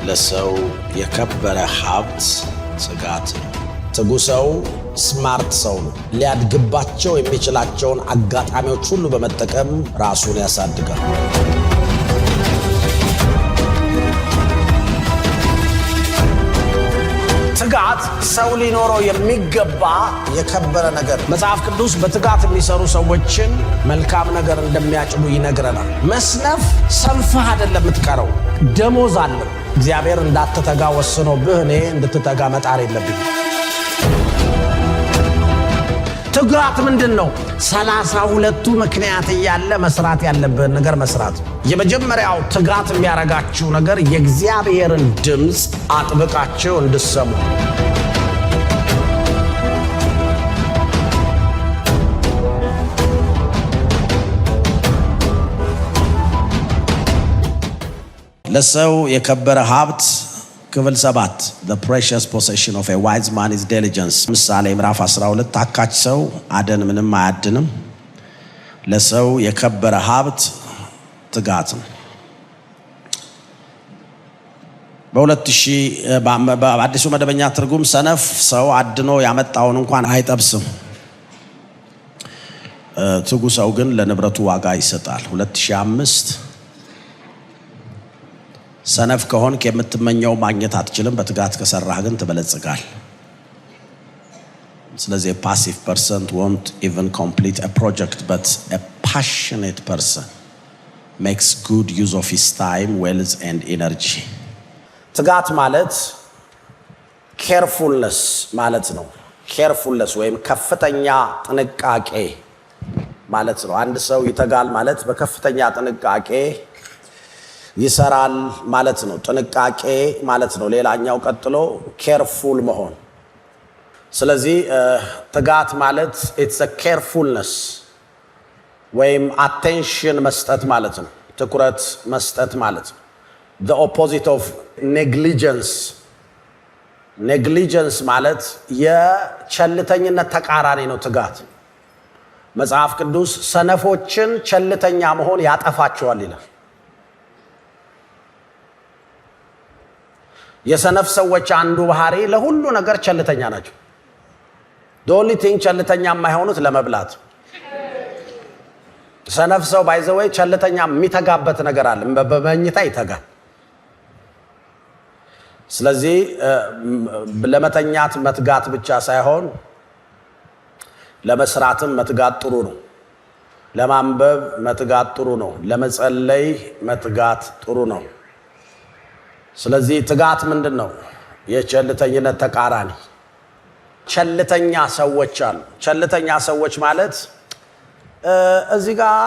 ለሰው የከበረ ሀብት ትጋት ነው። ትጉ ሰው ስማርት ሰው ነው። ሊያድግባቸው የሚችላቸውን አጋጣሚዎች ሁሉ በመጠቀም ራሱን ያሳድጋል። ትጋት ሰው ሊኖረው የሚገባ የከበረ ነገር። መጽሐፍ ቅዱስ በትጋት የሚሰሩ ሰዎችን መልካም ነገር እንደሚያጭዱ ይነግረናል። መስነፍ ሰንፈህ አይደለም የምትቀረው፣ ደሞዝ አለው። እግዚአብሔር እንዳትተጋ ወስኖብህ እኔ እንድትተጋ መጣር የለብኝም። ትጋት ምንድን ነው? 32ቱ ምክንያት እያለ መስራት ያለብህን ነገር መስራት። የመጀመሪያው ትጋት የሚያረጋችሁ ነገር የእግዚአብሔርን ድምፅ አጥብቃችሁ እንድትሰሙ። ለሰው የከበረ ሀብት ክፍል 7 The precious possession of a wise man is diligence። ምሳሌ ምዕራፍ 12 ታካች ሰው አደን ምንም አያድንም። ለሰው የከበረ ሀብት ትጋት ነው። በአዲሱ መደበኛ ትርጉም ሰነፍ ሰው አድኖ ያመጣውን እንኳን አይጠብስም፣ ትጉ ሰው ግን ለንብረቱ ዋጋ ይሰጣል። 2005 ሰነፍ ከሆንክ የምትመኘው ማግኘት አትችልም፣ በትጋት ከሰራህ ግን ትበለጽጋል። ስለዚህ passive person won't even complete a project, but a passionate person makes good use of his time, wealth and energy። ትጋት ማለት carefulness ማለት ነው። carefulness ወይም ከፍተኛ ጥንቃቄ ማለት ነው። አንድ ሰው ይተጋል ማለት በከፍተኛ ጥንቃቄ ይሰራል ማለት ነው። ጥንቃቄ ማለት ነው። ሌላኛው ቀጥሎ ኬርፉል መሆን። ስለዚህ ትጋት ማለት it's a carefulness ወይም attention መስጠት ማለት ነው። ትኩረት መስጠት ማለት ነው። the opposite of negligence። negligence ማለት የቸልተኝነት ተቃራኒ ነው ትጋት። መጽሐፍ ቅዱስ ሰነፎችን ቸልተኛ መሆን ያጠፋቸዋል ይላል። የሰነፍ ሰዎች አንዱ ባህሪ ለሁሉ ነገር ቸልተኛ ናቸው። the only thing ቸልተኛ የማይሆኑት ለመብላት። ሰነፍ ሰው ባይዘወይ ቸልተኛ የሚተጋበት ነገር አለ፣ በመኝታ ይተጋል። ስለዚህ ለመተኛት መትጋት ብቻ ሳይሆን ለመስራትም መትጋት ጥሩ ነው። ለማንበብ መትጋት ጥሩ ነው። ለመጸለይ መትጋት ጥሩ ነው። ስለዚህ ትጋት ምንድን ነው? የቸልተኝነት ተቃራኒ። ቸልተኛ ሰዎች አሉ። ቸልተኛ ሰዎች ማለት እዚህ ጋር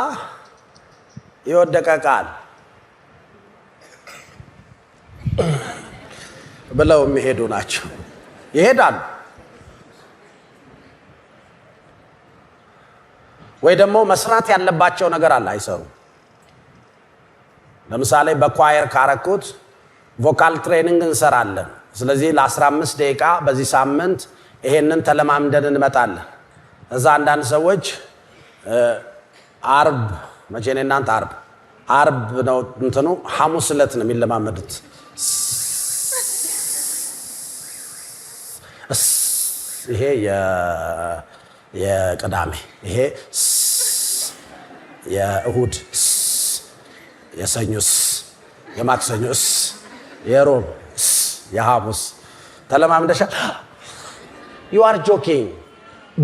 የወደቀ ቃል ብለው የሚሄዱ ናቸው። ይሄዳሉ ወይ ደግሞ መስራት ያለባቸው ነገር አለ አይሰሩም። ለምሳሌ በኳየር ካረኩት ቮካል ትሬኒንግ እንሰራለን። ስለዚህ ለ15 ደቂቃ በዚህ ሳምንት ይሄንን ተለማምደን እንመጣለን። እዛ አንዳንድ ሰዎች አርብ መቼ ነው እናንተ አርብ ነው እንትኑ ሐሙስ ዕለት ነው የሚለማመዱት። ይሄ የቅዳሜ፣ ይሄ የእሁድ፣ የሰኞስ፣ የማክሰኞስ፣ የሮብ፣ የሐሙስ ተለማምደሻል። you are joking።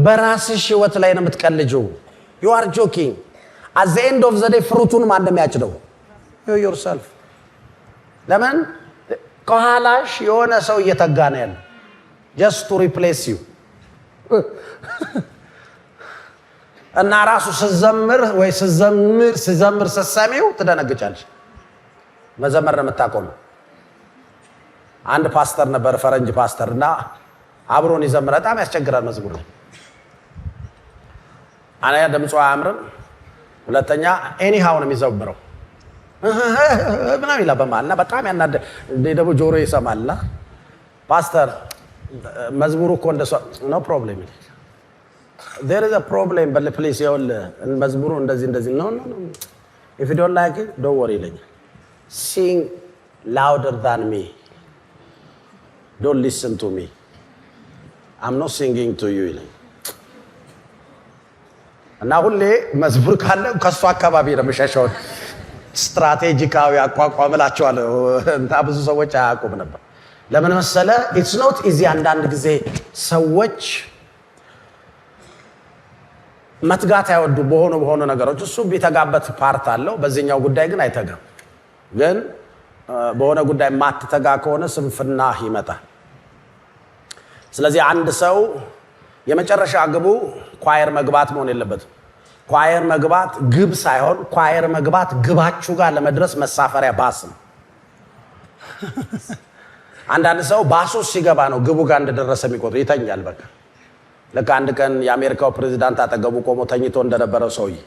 በራስሽ ህይወት ላይ ነው የምትቀልጂው። you are joking። at the end of the day ፍሩቱን ማን እንደሚያጭደው you yourself። ለምን ከኋላሽ የሆነ ሰው እየተጋ ነው ያለው just to replace you። እና ራሱ ስዘምር ወይ ስዘምር ሰሰሚው ትደነግጫለሽ። መዘመር ነው የምታቆመው። አንድ ፓስተር ነበር፣ ፈረንጅ ፓስተር፣ እና አብሮን ይዘምር። በጣም ያስቸግራል መዝሙር። አንደኛ ድምፁ አያምርም፣ ሁለተኛ ኤኒሃው ነው የሚዘምረው ምናምን ይላል በመሀልና በጣም ያናደ ደግሞ ጆሮ ይሰማልና ፓስተር መዝሙሩ እኮ እንደሷ no problem there is a problem but please መዝሙሩ እንደዚህ no if you don't like it don't worry ይለኛል። sing louder than me don't listen to me, I'm not singing to you ይላል። እና ሁሌ መዝሙር ካለ ከሱ አካባቢ ነው የምሸሸው። ስትራቴጂካዊ አቋቋም እላቸዋለሁ እና ብዙ ሰዎች አያውቁም ነበር። ለምን መሰለ? it's not easy። አንዳንድ ጊዜ ሰዎች መትጋት አይወዱ በሆኑ ነገሮች። እሱ ቢተጋበት ፓርት አለው፣ በዚህኛው ጉዳይ ግን አይተጋም። ግን በሆነ ጉዳይ ማትተጋ ከሆነ ስንፍና ይመጣል። ስለዚህ አንድ ሰው የመጨረሻ ግቡ ኳየር መግባት መሆን የለበትም። ኳየር መግባት ግብ ሳይሆን ኳየር መግባት ግባችሁ ጋር ለመድረስ መሳፈሪያ ባስ ነው። አንዳንድ ሰው ባሱ ሲገባ ነው ግቡ ጋር እንደደረሰ የሚቆጥር፣ ይተኛል በቃ። ለካ አንድ ቀን የአሜሪካው ፕሬዝዳንት አጠገቡ ቆሞ ተኝቶ እንደነበረው ሰውዬ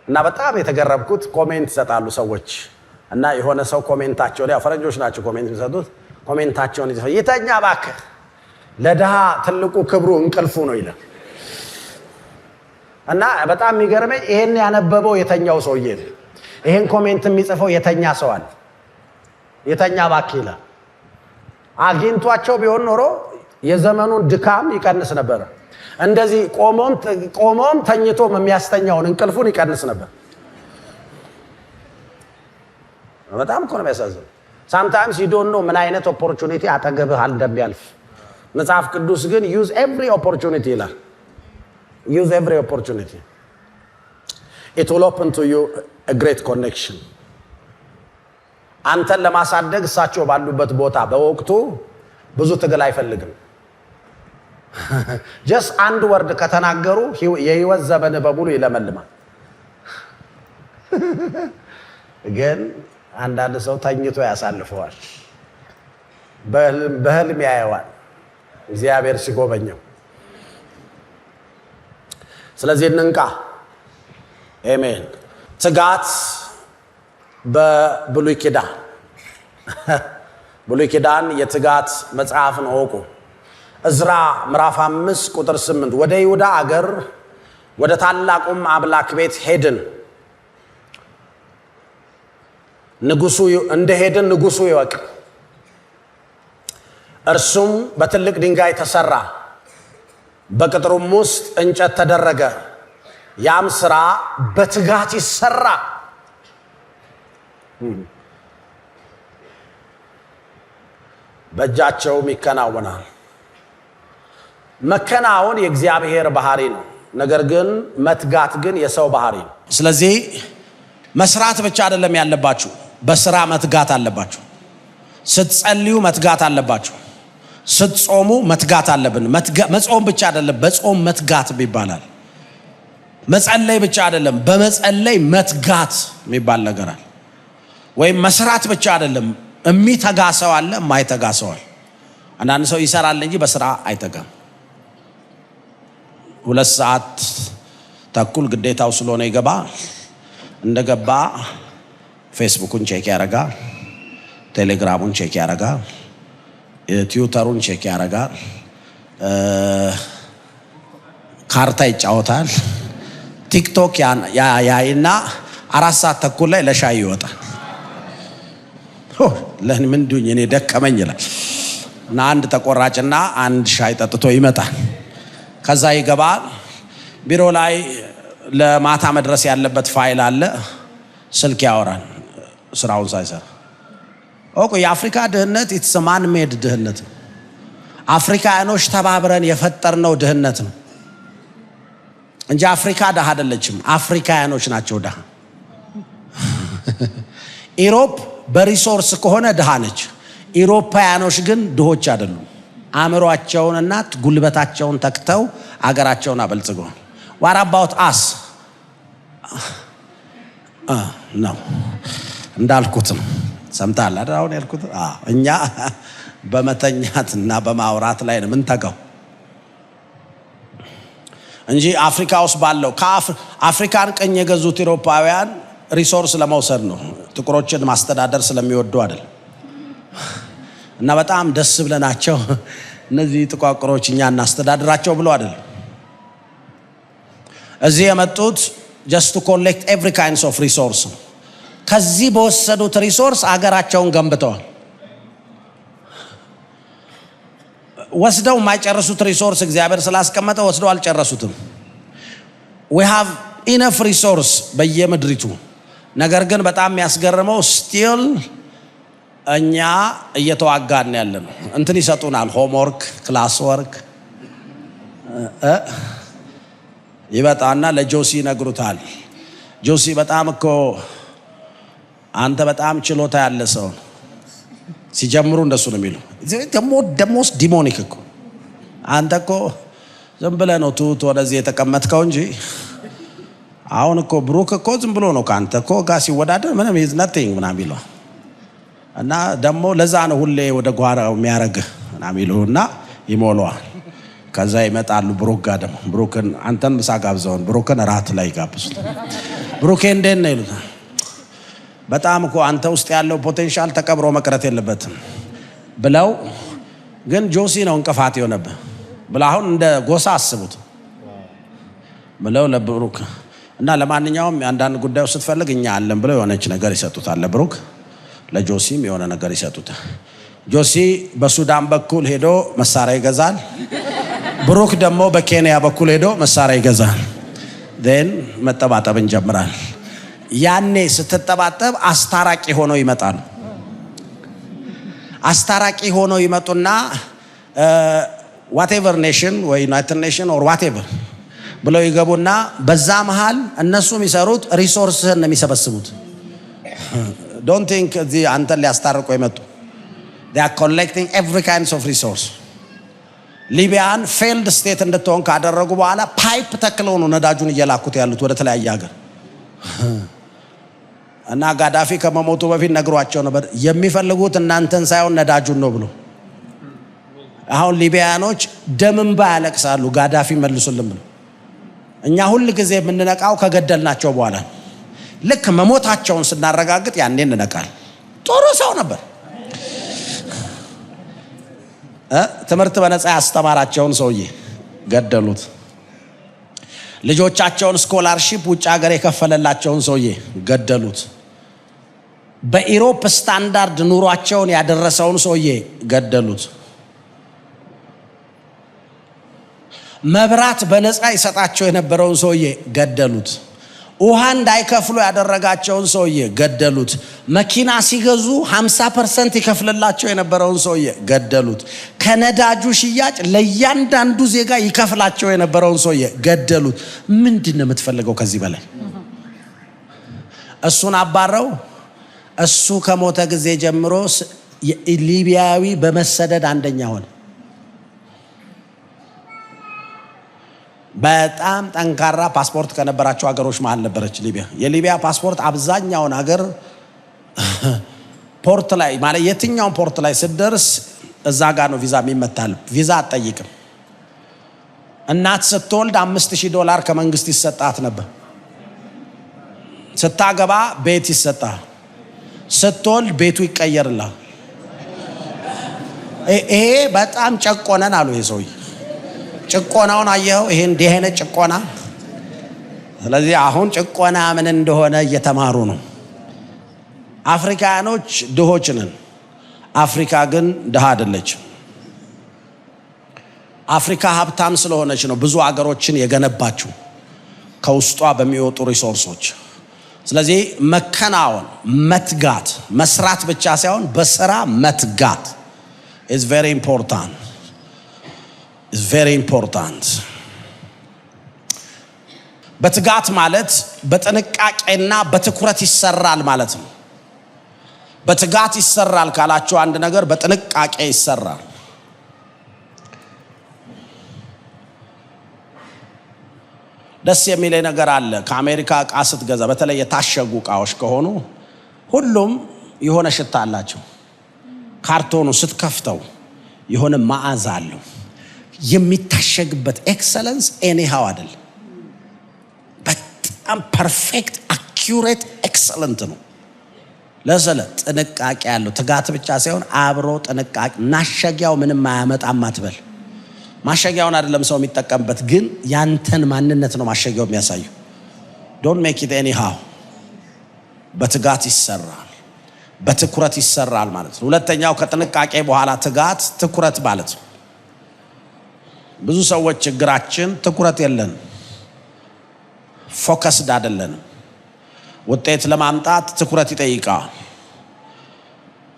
እና በጣም የተገረምኩት ኮሜንት ይሰጣሉ ሰዎች እና የሆነ ሰው ኮሜንታቸውን ያው ፈረንጆች ናቸው ኮሜንት የሚሰጡት ኮሜንታቸውን ይተኛ እባክህ ለድሃ ትልቁ ክብሩ እንቅልፉ ነው ይላል። እና በጣም የሚገርመኝ ይሄን ያነበበው የተኛው ሰውዬ ነው። ይሄን ኮሜንት የሚጽፈው የተኛ ሰው አለ። የተኛ እባክህ ይላል። አግኝቷቸው ቢሆን ኖሮ የዘመኑን ድካም ይቀንስ ነበር። እንደዚህ ቆሞም ተኝቶም የሚያስተኛውን እንቅልፉን ይቀንስ ነበር። በጣም እኮ ነው የሚያሳዝነው። sometimes you don't know ምን አይነት ኦፖርቹኒቲ አጠገብህ እንደሚያልፍ። መጽሐፍ ቅዱስ ግን use every opportunity ይላል። use every opportunity, it will open to you a great connection። አንተን ለማሳደግ እሳቸው ባሉበት ቦታ በወቅቱ ብዙ ትግል አይፈልግም። just አንድ ወርድ ከተናገሩ የህይወት ዘመን በሙሉ ይለመልማል። ግን አንዳንድ ሰው ተኝቶ ያሳልፈዋል፣ በህልም ያየዋል እግዚአብሔር ሲጎበኘው። ስለዚህ እንንቃ። አሜን። ትጋት በብሉይ ኪዳን ብሉይ ኪዳን የትጋት መጽሐፍን እወቁ። ዕዝራ ምዕራፍ 5 ቁጥር 8 ወደ ይሁዳ አገር ወደ ታላቁም አምላክ ቤት ሄድን። ንጉሱ እንደሄድን ንጉሱ ይወቅ። እርሱም በትልቅ ድንጋይ ተሰራ፣ በቅጥሩም ውስጥ እንጨት ተደረገ። ያም ስራ በትጋት ይሰራ። በእጃቸውም ይከናወናል። መከናወን የእግዚአብሔር ባህሪ ነው። ነገር ግን መትጋት ግን የሰው ባህሪ ነው። ስለዚህ መስራት ብቻ አይደለም ያለባችሁ፣ በስራ መትጋት አለባችሁ። ስትጸልዩ መትጋት አለባችሁ። ስትጾሙ መትጋት አለብን። መጾም ብቻ አይደለም፣ በጾም መትጋት ይባላል። መጸለይ ብቻ አይደለም፣ በመጸለይ መትጋት የሚባል ነገር አለ። ወይም መስራት ብቻ አይደለም፣ የሚተጋ ሰው አለ፣ የማይተጋ ሰው አለ። አንዳንድ ሰው ይሰራል እንጂ በስራ አይተጋም። 2 ሰዓት ተኩል ግዴታው ስለሆነ ይገባል። እንደገባ ፌስቡክን ቼክ ያደርጋል፣ ቴሌግራሙን ቼክ ያደርጋል፣ ትዊተሩን ቼክ ያደርጋል፣ ካርታ ይጫወታል፣ ቲክቶክ ያይና 4 ሰዓት ተኩል ላይ ለሻይ ይወጣል። ለምን ምንድን እኔ ደከመኝ ይላል እና አንድ ተቆራጭና አንድ ሻይ ጠጥቶ ይመጣል። ከዛ ይገባል። ቢሮ ላይ ለማታ መድረስ ያለበት ፋይል አለ፣ ስልክ ያወራል ስራውን ሳይሰራ። ኦኬ የአፍሪካ ድህነት ኢትስ ማን ሜድ ድህነት ነው። አፍሪካኖች ተባብረን የፈጠርነው ድህነት ነው እንጂ አፍሪካ ድሃ አይደለችም። አፍሪካኖች ናቸው ድሃ። ኢሮፕ በሪሶርስ ከሆነ ድሃ ነች። ኢሮፓያኖች ግን ድሆች አይደሉም። አእምሯቸውንና ጉልበታቸውን ተክተው አገራቸውን አበልጽገዋል። What about us? ነው እንዳልኩትም ሰምታል አይደል? አሁን ያልኩት እኛ በመተኛትና በማውራት ላይ ነው የምንተጋው እንጂ አፍሪካ ውስጥ ባለው አፍሪካን ቀኝ የገዙት አውሮፓውያን ሪሶርስ ለመውሰድ ነው። ጥቁሮችን ማስተዳደር ስለሚወዱ አይደል? እና በጣም ደስ ብለናቸው እነዚህ ጥቋቁሮች እኛ እናስተዳድራቸው ብሎ አይደል? እዚህ የመጡት just to collect every kinds of resource። ከዚህ በወሰዱት ሪሶርስ አገራቸውን ገንብተዋል። ወስደው የማይጨርሱት ሪሶርስ እግዚአብሔር ስላስቀመጠ ወስደው አልጨረሱትም። we have enough resource በየምድሪቱ። ነገር ግን በጣም የሚያስገርመው ስቲል እኛ እየተዋጋን ያለን እንትን ይሰጡናል። ሆምወርክ ክላስ ወርክ ይበጣና ለጆሲ ይነግሩታል። ጆሲ በጣም እኮ አንተ በጣም ችሎታ ያለ ሰው ሲጀምሩ እንደሱ ነው የሚሉ። ደሞስ ዲሞኒክ እኮ አንተ እኮ ዝም ብለህ ነው ቱት ወደዚህ የተቀመጥከው እንጂ አሁን እኮ ብሩክ እኮ ዝም ብሎ ነው ካንተ እኮ ጋር ሲወዳደር ምንም is nothing ምናምን ይለው እና ደግሞ ለዛ ነው ሁሌ ወደ ጓራው የሚያረግህ ምናምን ይለውና ይሞላዋል። ከዛ ይመጣሉ ብሩክ ጋር ደግሞ ብሩክን አንተን ምሳ ጋብዘውን ብሩክን ራት ላይ ጋብዙት። ብሩክ እንዴት ነው ይሉታል። በጣም እኮ አንተ ውስጥ ያለው ፖቴንሻል ተቀብሮ መቅረት የለበትም ብለው ግን ጆሲ ነው እንቅፋት የሆነብህ ብለው አሁን እንደ ጎሳ አስቡት ብለው ለብሩክ እና ለማንኛውም አንዳንድ ጉዳዮች ስትፈልግ እኛ አለን ብለው የሆነች ነገር ይሰጡታል። ለብሩክ ለጆሲም የሆነ ነገር ይሰጡታል። ጆሲ በሱዳን በኩል ሄዶ መሳሪያ ይገዛል። ብሩክ ደግሞ በኬንያ በኩል ሄዶ መሳሪያ ይገዛል። then መጠባጠብ እንጀምራል። ያኔ ስትጠባጠብ አስታራቂ ሆነው ይመጣሉ። አስታራቂ ሆነው ይመጡና whatever nation ወይ ዩናይትድ ኔሽን or whatever ብለው ይገቡና በዛ መሃል እነሱ የሚሰሩት ሪሶርስን ነው የሚሰበስቡት። don't think the አንተን ሊያስታርቁ ይመጡ they are collecting every kinds of resource። ሊቢያን ፌልድ ስቴት እንድትሆን ካደረጉ በኋላ ፓይፕ ተክለው ነው ነዳጁን እየላኩት ያሉት ወደ ተለያየ ሀገር። እና ጋዳፊ ከመሞቱ በፊት ነግሯቸው ነበር የሚፈልጉት እናንተን ሳይሆን ነዳጁን ነው ብሎ። አሁን ሊቢያኖች ደምንባ ያለቅሳሉ ጋዳፊ መልሱልን ብሎ። እኛ ሁሉ ጊዜ የምንነቃው ከገደልናቸው በኋላ ልክ መሞታቸውን ስናረጋግጥ ያኔ እንነቃል። ጥሩ ሰው ነበር። ትምህርት በነፃ ያስተማራቸውን ሰውዬ ገደሉት። ልጆቻቸውን ስኮላርሺፕ ውጭ ሀገር የከፈለላቸውን ሰውዬ ገደሉት። በኢሮፕ ስታንዳርድ ኑሯቸውን ያደረሰውን ሰውዬ ገደሉት። መብራት በነፃ ይሰጣቸው የነበረውን ሰውዬ ገደሉት። ውሃ እንዳይከፍሉ ያደረጋቸውን ሰውዬ ገደሉት። መኪና ሲገዙ 50% ይከፍልላቸው የነበረውን ሰውዬ ገደሉት። ከነዳጁ ሽያጭ ለእያንዳንዱ ዜጋ ይከፍላቸው የነበረውን ሰውዬ ገደሉት። ምንድነው የምትፈልገው ከዚህ በላይ? እሱን አባረው። እሱ ከሞተ ጊዜ ጀምሮ ሊቢያዊ በመሰደድ አንደኛ ሆነ። በጣም ጠንካራ ፓስፖርት ከነበራቸው ሀገሮች መሃል ነበረች ሊቢያ። የሊቢያ ፓስፖርት አብዛኛውን ሀገር ፖርት ላይ ማለት የትኛውን ፖርት ላይ ስትደርስ እዛ ጋር ነው ቪዛ የሚመታል። ቪዛ አትጠይቅም። እናት ስትወልድ $5000 ከመንግስት ይሰጣት ነበር። ስታገባ ቤት ይሰጣል። ስትወልድ ቤቱ ይቀየርላል። ይሄ በጣም ጨቆነን አሉ ይሄ ሰውዬ። ጭቆናውን አየኸው? ይሄ እንዲህ አይነት ጭቆና። ስለዚህ አሁን ጭቆና ምን እንደሆነ እየተማሩ ነው። አፍሪካኖች ድሆች ነን። አፍሪካ ግን ድሃ አይደለችም። አፍሪካ ሀብታም ስለሆነች ነው ብዙ አገሮችን የገነባችው ከውስጧ በሚወጡ ሪሶርሶች። ስለዚህ መከናወን፣ መትጋት፣ መስራት ብቻ ሳይሆን በስራ መትጋት is very important. is very important. በትጋት ማለት በጥንቃቄና በትኩረት ይሰራል ማለት ነው። በትጋት ይሰራል ካላችሁ አንድ ነገር በጥንቃቄ ይሰራል። ደስ የሚለኝ ነገር አለ። ከአሜሪካ ዕቃ ስትገዛ በተለይ የታሸጉ ዕቃዎች ከሆኑ ሁሉም የሆነ ሽታ አላቸው። ካርቶኑ ስትከፍተው የሆነ መዓዛ አለው። የሚታሸግበት ኤክሰለንስ ኤኒሃው አይደል፣ በጣም ፐርፌክት አኪዩሬት ኤክሰለንት ነው። ለዘለ ጥንቃቄ ያለው ትጋት ብቻ ሳይሆን አብሮ ጥንቃቄ። ማሸጊያው ምንም አያመጣም አትበል። ማሸጊያውን አይደለም ሰው የሚጠቀምበት፣ ግን ያንተን ማንነት ነው ማሸጊያው የሚያሳየው። ዶንት ሜክ ኢት ኤኒሃው። በትጋት ይሰራል፣ በትኩረት ይሰራል ማለት ነው። ሁለተኛው ከጥንቃቄ በኋላ ትጋት ትኩረት ማለት ነው። ብዙ ሰዎች ችግራችን ትኩረት የለን፣ ፎከስድ አይደለን። ውጤት ለማምጣት ትኩረት ይጠይቃል።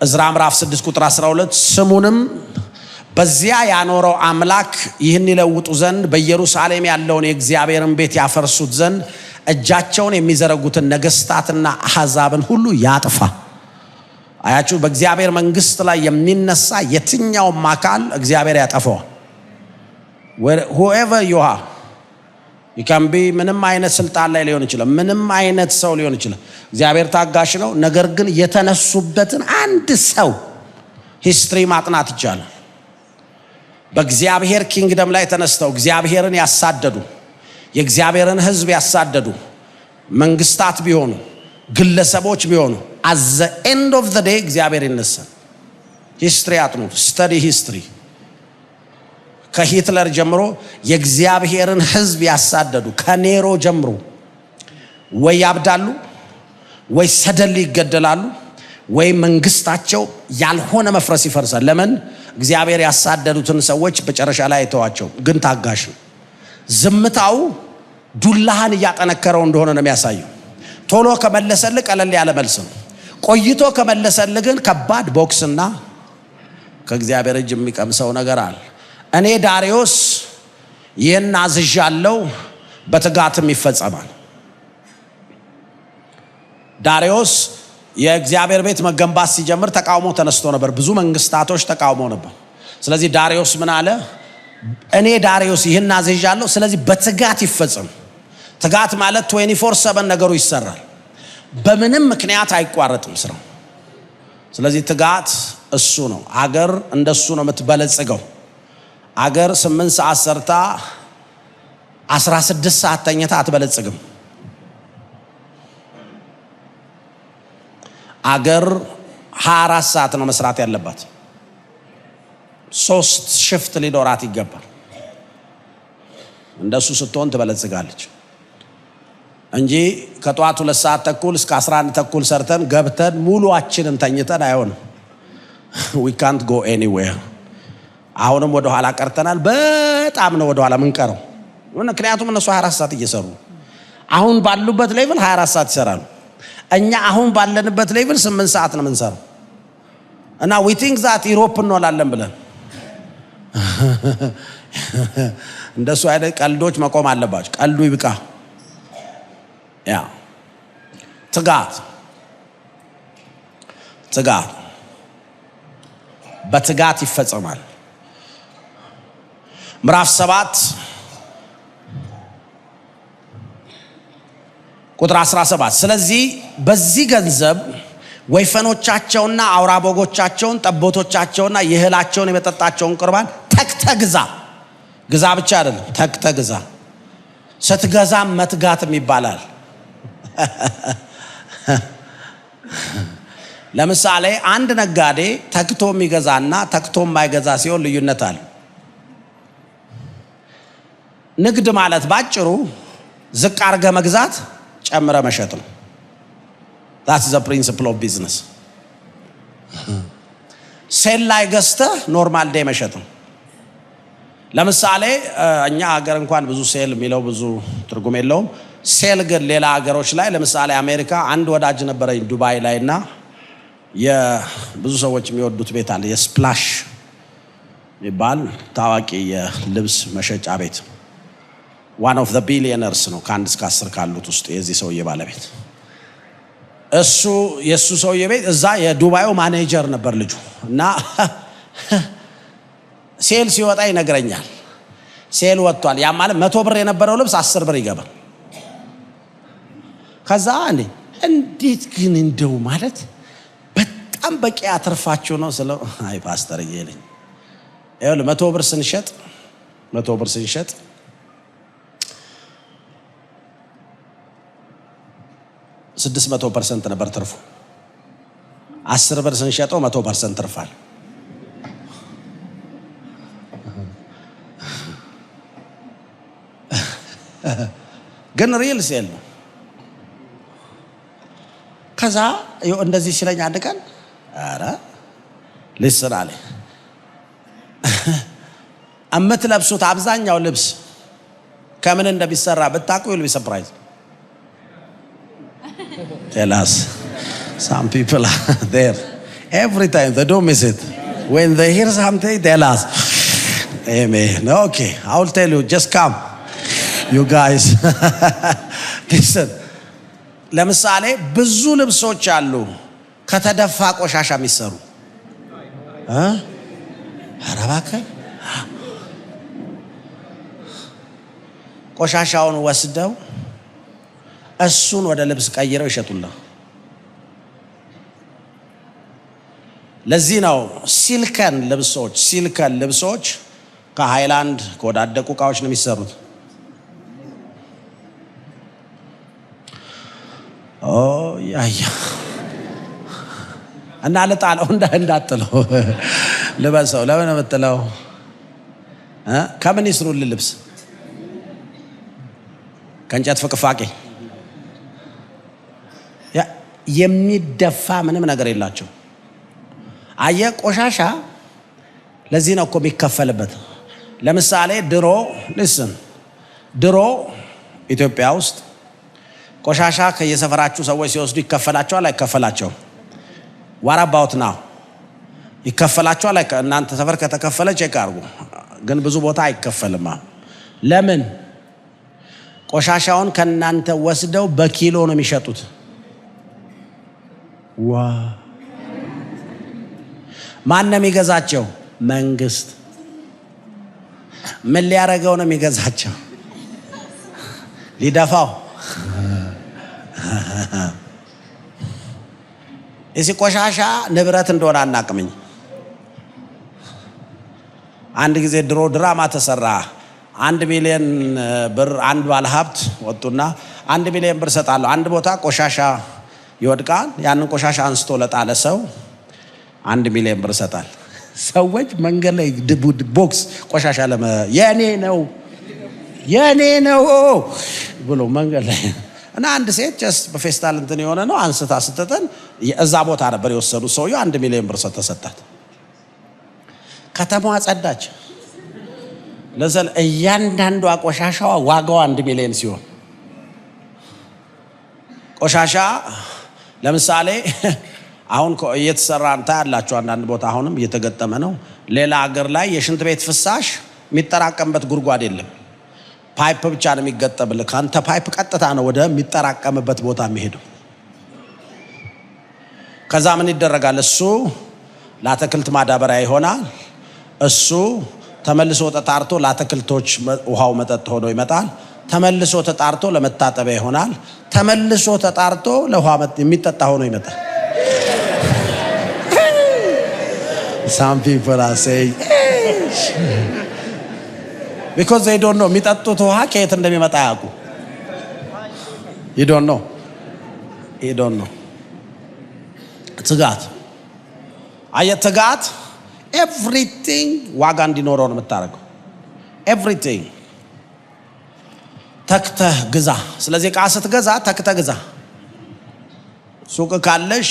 ዕዝራ ምዕራፍ 6 ቁጥር 12 ስሙንም በዚያ ያኖረው አምላክ ይህን ይለውጡ ዘንድ በኢየሩሳሌም ያለውን የእግዚአብሔርን ቤት ያፈርሱት ዘንድ እጃቸውን የሚዘረጉትን ነገስታትና አሕዛብን ሁሉ ያጥፋ። አያችሁ፣ በእግዚአብሔር መንግስት ላይ የሚነሳ የትኛውም አካል እግዚአብሔር ያጠፋዋል። whoever you are, you can be ምንም አይነት ስልጣን ላይ ሊሆን ይችላል፣ ምንም አይነት ሰው ሊሆን ይችላል። እግዚአብሔር ታጋሽ ነው። ነገር ግን የተነሱበትን አንድ ሰው ሂስትሪ ማጥናት ይቻላል። በእግዚአብሔር ኪንግደም ላይ ተነስተው እግዚአብሔርን ያሳደዱ፣ የእግዚአብሔርን ሕዝብ ያሳደዱ መንግስታት ቢሆኑ ግለሰቦች ቢሆኑ at the end of the day እግዚአብሔር ይነሳል። ሂስትሪ አጥኑ፣ ስተዲ ሂስትሪ። ከሂትለር ጀምሮ የእግዚአብሔርን ሕዝብ ያሳደዱ ከኔሮ ጀምሮ ወይ ያብዳሉ፣ ወይ ሰደል ይገደላሉ፣ ወይ መንግስታቸው ያልሆነ መፍረስ ይፈርሳል። ለምን? እግዚአብሔር ያሳደዱትን ሰዎች በጨረሻ ላይ አይተዋቸው። ግን ታጋሽ ነው። ዝምታው ዱላህን እያጠነከረው እንደሆነ ነው የሚያሳየው። ቶሎ ከመለሰልህ ቀለል ያለ መልስ ነው። ቆይቶ ከመለሰልህ ግን ከባድ ቦክስና ከእግዚአብሔር እጅ የሚቀምሰው ነገር አለ። እኔ ዳሪዮስ ይህን አዝዣለሁ፣ በትጋትም ይፈጸማል። ዳሪዮስ የእግዚአብሔር ቤት መገንባት ሲጀምር ተቃውሞ ተነስቶ ነበር። ብዙ መንግስታቶች ተቃውሞ ነበር። ስለዚህ ዳሪዮስ ምን አለ? እኔ ዳሪዮስ ይህን አዝዣለሁ፣ ስለዚህ በትጋት ይፈጸም። ትጋት ማለት 24/7 ነገሩ ይሰራል። በምንም ምክንያት አይቋረጥም ስራው። ስለዚህ ትጋት እሱ ነው። አገር እንደሱ ነው የምትበለጽገው። አገር 8 ሰዓት ሰርታ 16 ሰዓት ተኝታ አትበለጽግም። አገር 24 ሰዓት ነው መስራት ያለባት። 3 ሽፍት ሊኖራት ይገባል። እንደሱ ስትሆን ትበለጽጋለች እንጂ ከጧት 2 ሰዓት ተኩል እስከ 11 ተኩል ሰርተን ገብተን ሙሉአችንን ተኝተን አይሆንም። we can't go anywhere። አሁንም ወደ ኋላ ቀርተናል። በጣም ነው ወደ ኋላ ምንቀረው። ምክንያቱም እነሱ 24 ሰዓት እየሰሩ አሁን ባሉበት ሌቭል 24 ሰዓት ይሰራሉ። እኛ አሁን ባለንበት ሌቭል 8 ሰዓት ነው የምንሰራው። እና we think that ኢሮፕ እንሆናለን ብለን እንደሱ አይነት ቀልዶች መቆም አለባቸው። ቀልዱ ይብቃ። ያ ትጋት በትጋት ይፈጸማል። ምዕራፍ 7 ቁጥር 17 ስለዚህ በዚህ ገንዘብ ወይፈኖቻቸውና አውራ በጎቻቸውን ጠቦቶቻቸውና የእህላቸውን የመጠጣቸውን ቁርባን ተግተህ ግዛ። ግዛ ብቻ አይደለም፣ ተግተህ ግዛ። ስትገዛም መትጋትም ይባላል። ለምሳሌ አንድ ነጋዴ ተግቶ የሚገዛና ተግቶ የማይገዛ ሲሆን ልዩነት አለ። ንግድ ማለት ባጭሩ ዝቅ አርገ መግዛት ጨምረ መሸጥ ነው። that's the principle of business። ሴል ላይ ገዝተህ ኖርማል ዴይ መሸጥ ነው። ለምሳሌ እኛ ሀገር እንኳን ብዙ ሴል የሚለው ብዙ ትርጉም የለውም። ሴል ግን ሌላ ሀገሮች ላይ ለምሳሌ አሜሪካ አንድ ወዳጅ ነበረኝ ዱባይ ላይና የብዙ ሰዎች የሚወዱት ቤት አለ። የስፕላሽ የሚባል ታዋቂ የልብስ መሸጫ ቤት one of the billionaires ነው። ከ1 እስከ 10 ካሉት ውስጥ የዚህ ሰውዬ ባለቤት እሱ የሱ ሰውዬ ቤት እዛ የዱባዩ ማኔጀር ነበር ልጁ። እና ሴል ሲወጣ ይነግረኛል። ሴል ወጥቷል። ያ ማለት 100 ብር የነበረው ልብስ 10 ብር ይገባል። ከዛ እንዴት ግን እንደው ማለት በጣም በቂ አትርፋችሁ ነው ስለው አይ ፓስተር እየለኝ ይኸውልህ 100 ብር ስንሸጥ 600% ነበር ትርፉ። 10 ብር ስንሸጠው 100% ትርፋል። ግን ሪል ሴል ነው። ከዛ እንደዚህ ሲለኝ አንድ ቀን ኧረ ልስራ አለ የምትለብሱት አብዛኛው ልብስ ከምን እንደሚሰራ ብታውቁ you'll be surprised. Tell us. Some people are there every time, they don't miss it. When they hear something, tell us. Amen. Okay, I will tell you, just come. You guys. Listen. ለምሳሌ ብዙ ልብሶች አሉ ከተደፋ ቆሻሻ የሚሰሩ አረባከ ቆሻሻውን ወስደው እሱን ወደ ልብስ ቀይረው ይሸጡልናል። ለዚህ ነው ሲልከን ልብሶች ከሃይላንድ ከወዳደቁ ዕቃዎች ነው የሚሰሩት። ያያ እና ለጣለው እንዳትለው ልበሰው። ለምን መጥለው ከምን ይስሩል ልብስ? ከእንጨት ፍቅፋቄ የሚደፋ ምንም ነገር የላቸው። አየ ቆሻሻ ለዚህ ነው እኮ የሚከፈልበት። ለምሳሌ ድሮ ኢትዮጵያ ውስጥ ቆሻሻ ከየሰፈራችሁ ሰዎች ሲወስዱ ይከፈላቸዋል አይከፈላቸውም? ዋራባውት ነው ይከፈላቸዋል። እናንተ ሰፈር ከተከፈለ ቼክ አድርጉ። ግን ብዙ ቦታ አይከፈልም። ለምን? ቆሻሻውን ከናንተ ወስደው በኪሎ ነው የሚሸጡት። ማን ነው የሚገዛቸው? መንግስት። ምን ሊያረገው ነው የሚገዛቸው? ሊደፋው። እዚህ ቆሻሻ ንብረት እንደሆነ አናቅምኝ። አንድ ጊዜ ድሮ ድራማ ተሰራ። 1 ሚሊዮን ብር አንድ ባለሀብት ወጡና 1 ሚሊዮን ብር ሰጣለሁ። አንድ ቦታ ቆሻሻ ይወድቃል። ያንን ቆሻሻ አንስቶ ለጣለ ሰው 1 ሚሊዮን ብር ሰጣል። ሰዎች መንገድ ላይ ቦክስ ቆሻሻ የኔ ነው ብሎ መንገድ ላይ እና አንድ ሴት ጀስት በፌስታል እንትን የሆነ ነው አንስታ ስትጠን እዛ ቦታ ነበር የወሰዱት። ሰውዬው 1 ሚሊዮን ብር ተሰጣት። ከተማዋ ጸዳች። ለዘል እያንዳንዷ ቆሻሻዋ ዋጋዋ 1 ሚሊዮን ሲሆን ቆሻሻ ለምሳሌ አሁን እየተሰራ ያላችሁ አንዳንድ ቦታ አሁንም እየተገጠመ ነው። ሌላ ሀገር ላይ የሽንት ቤት ፍሳሽ የሚጠራቀምበት ጉድጓድ የለም። ፓይፕ ብቻ ነው የሚገጠምልህ። ካንተ ፓይፕ ቀጥታ ነው ወደ የሚጠራቀምበት ቦታ የሚሄደው። ከዛ ምን ይደረጋል? እሱ ለአትክልት ማዳበሪያ ይሆናል። እሱ ተመልሶ ተጣርቶ ለአትክልቶች ውሃው መጠጥ ሆኖ ይመጣል። ተመልሶ ተጣርቶ ለመታጠቢያ ይሆናል። ተመልሶ ተጣርቶ ለውሃ የሚጠጣ ሆኖ ይመጣል። Some people are saying because they don't know የሚጠጡት ውሃ ከየት እንደሚመጣ ያውቁ። you don't know ትጋት ትጋት everything ዋጋ እንዲኖረው ነው የምታደርገው። everything ተክተህ ግዛ። ስለዚህ ዕቃ ስትገዛ ተክተህ ግዛ። ሱቅ ካለሽ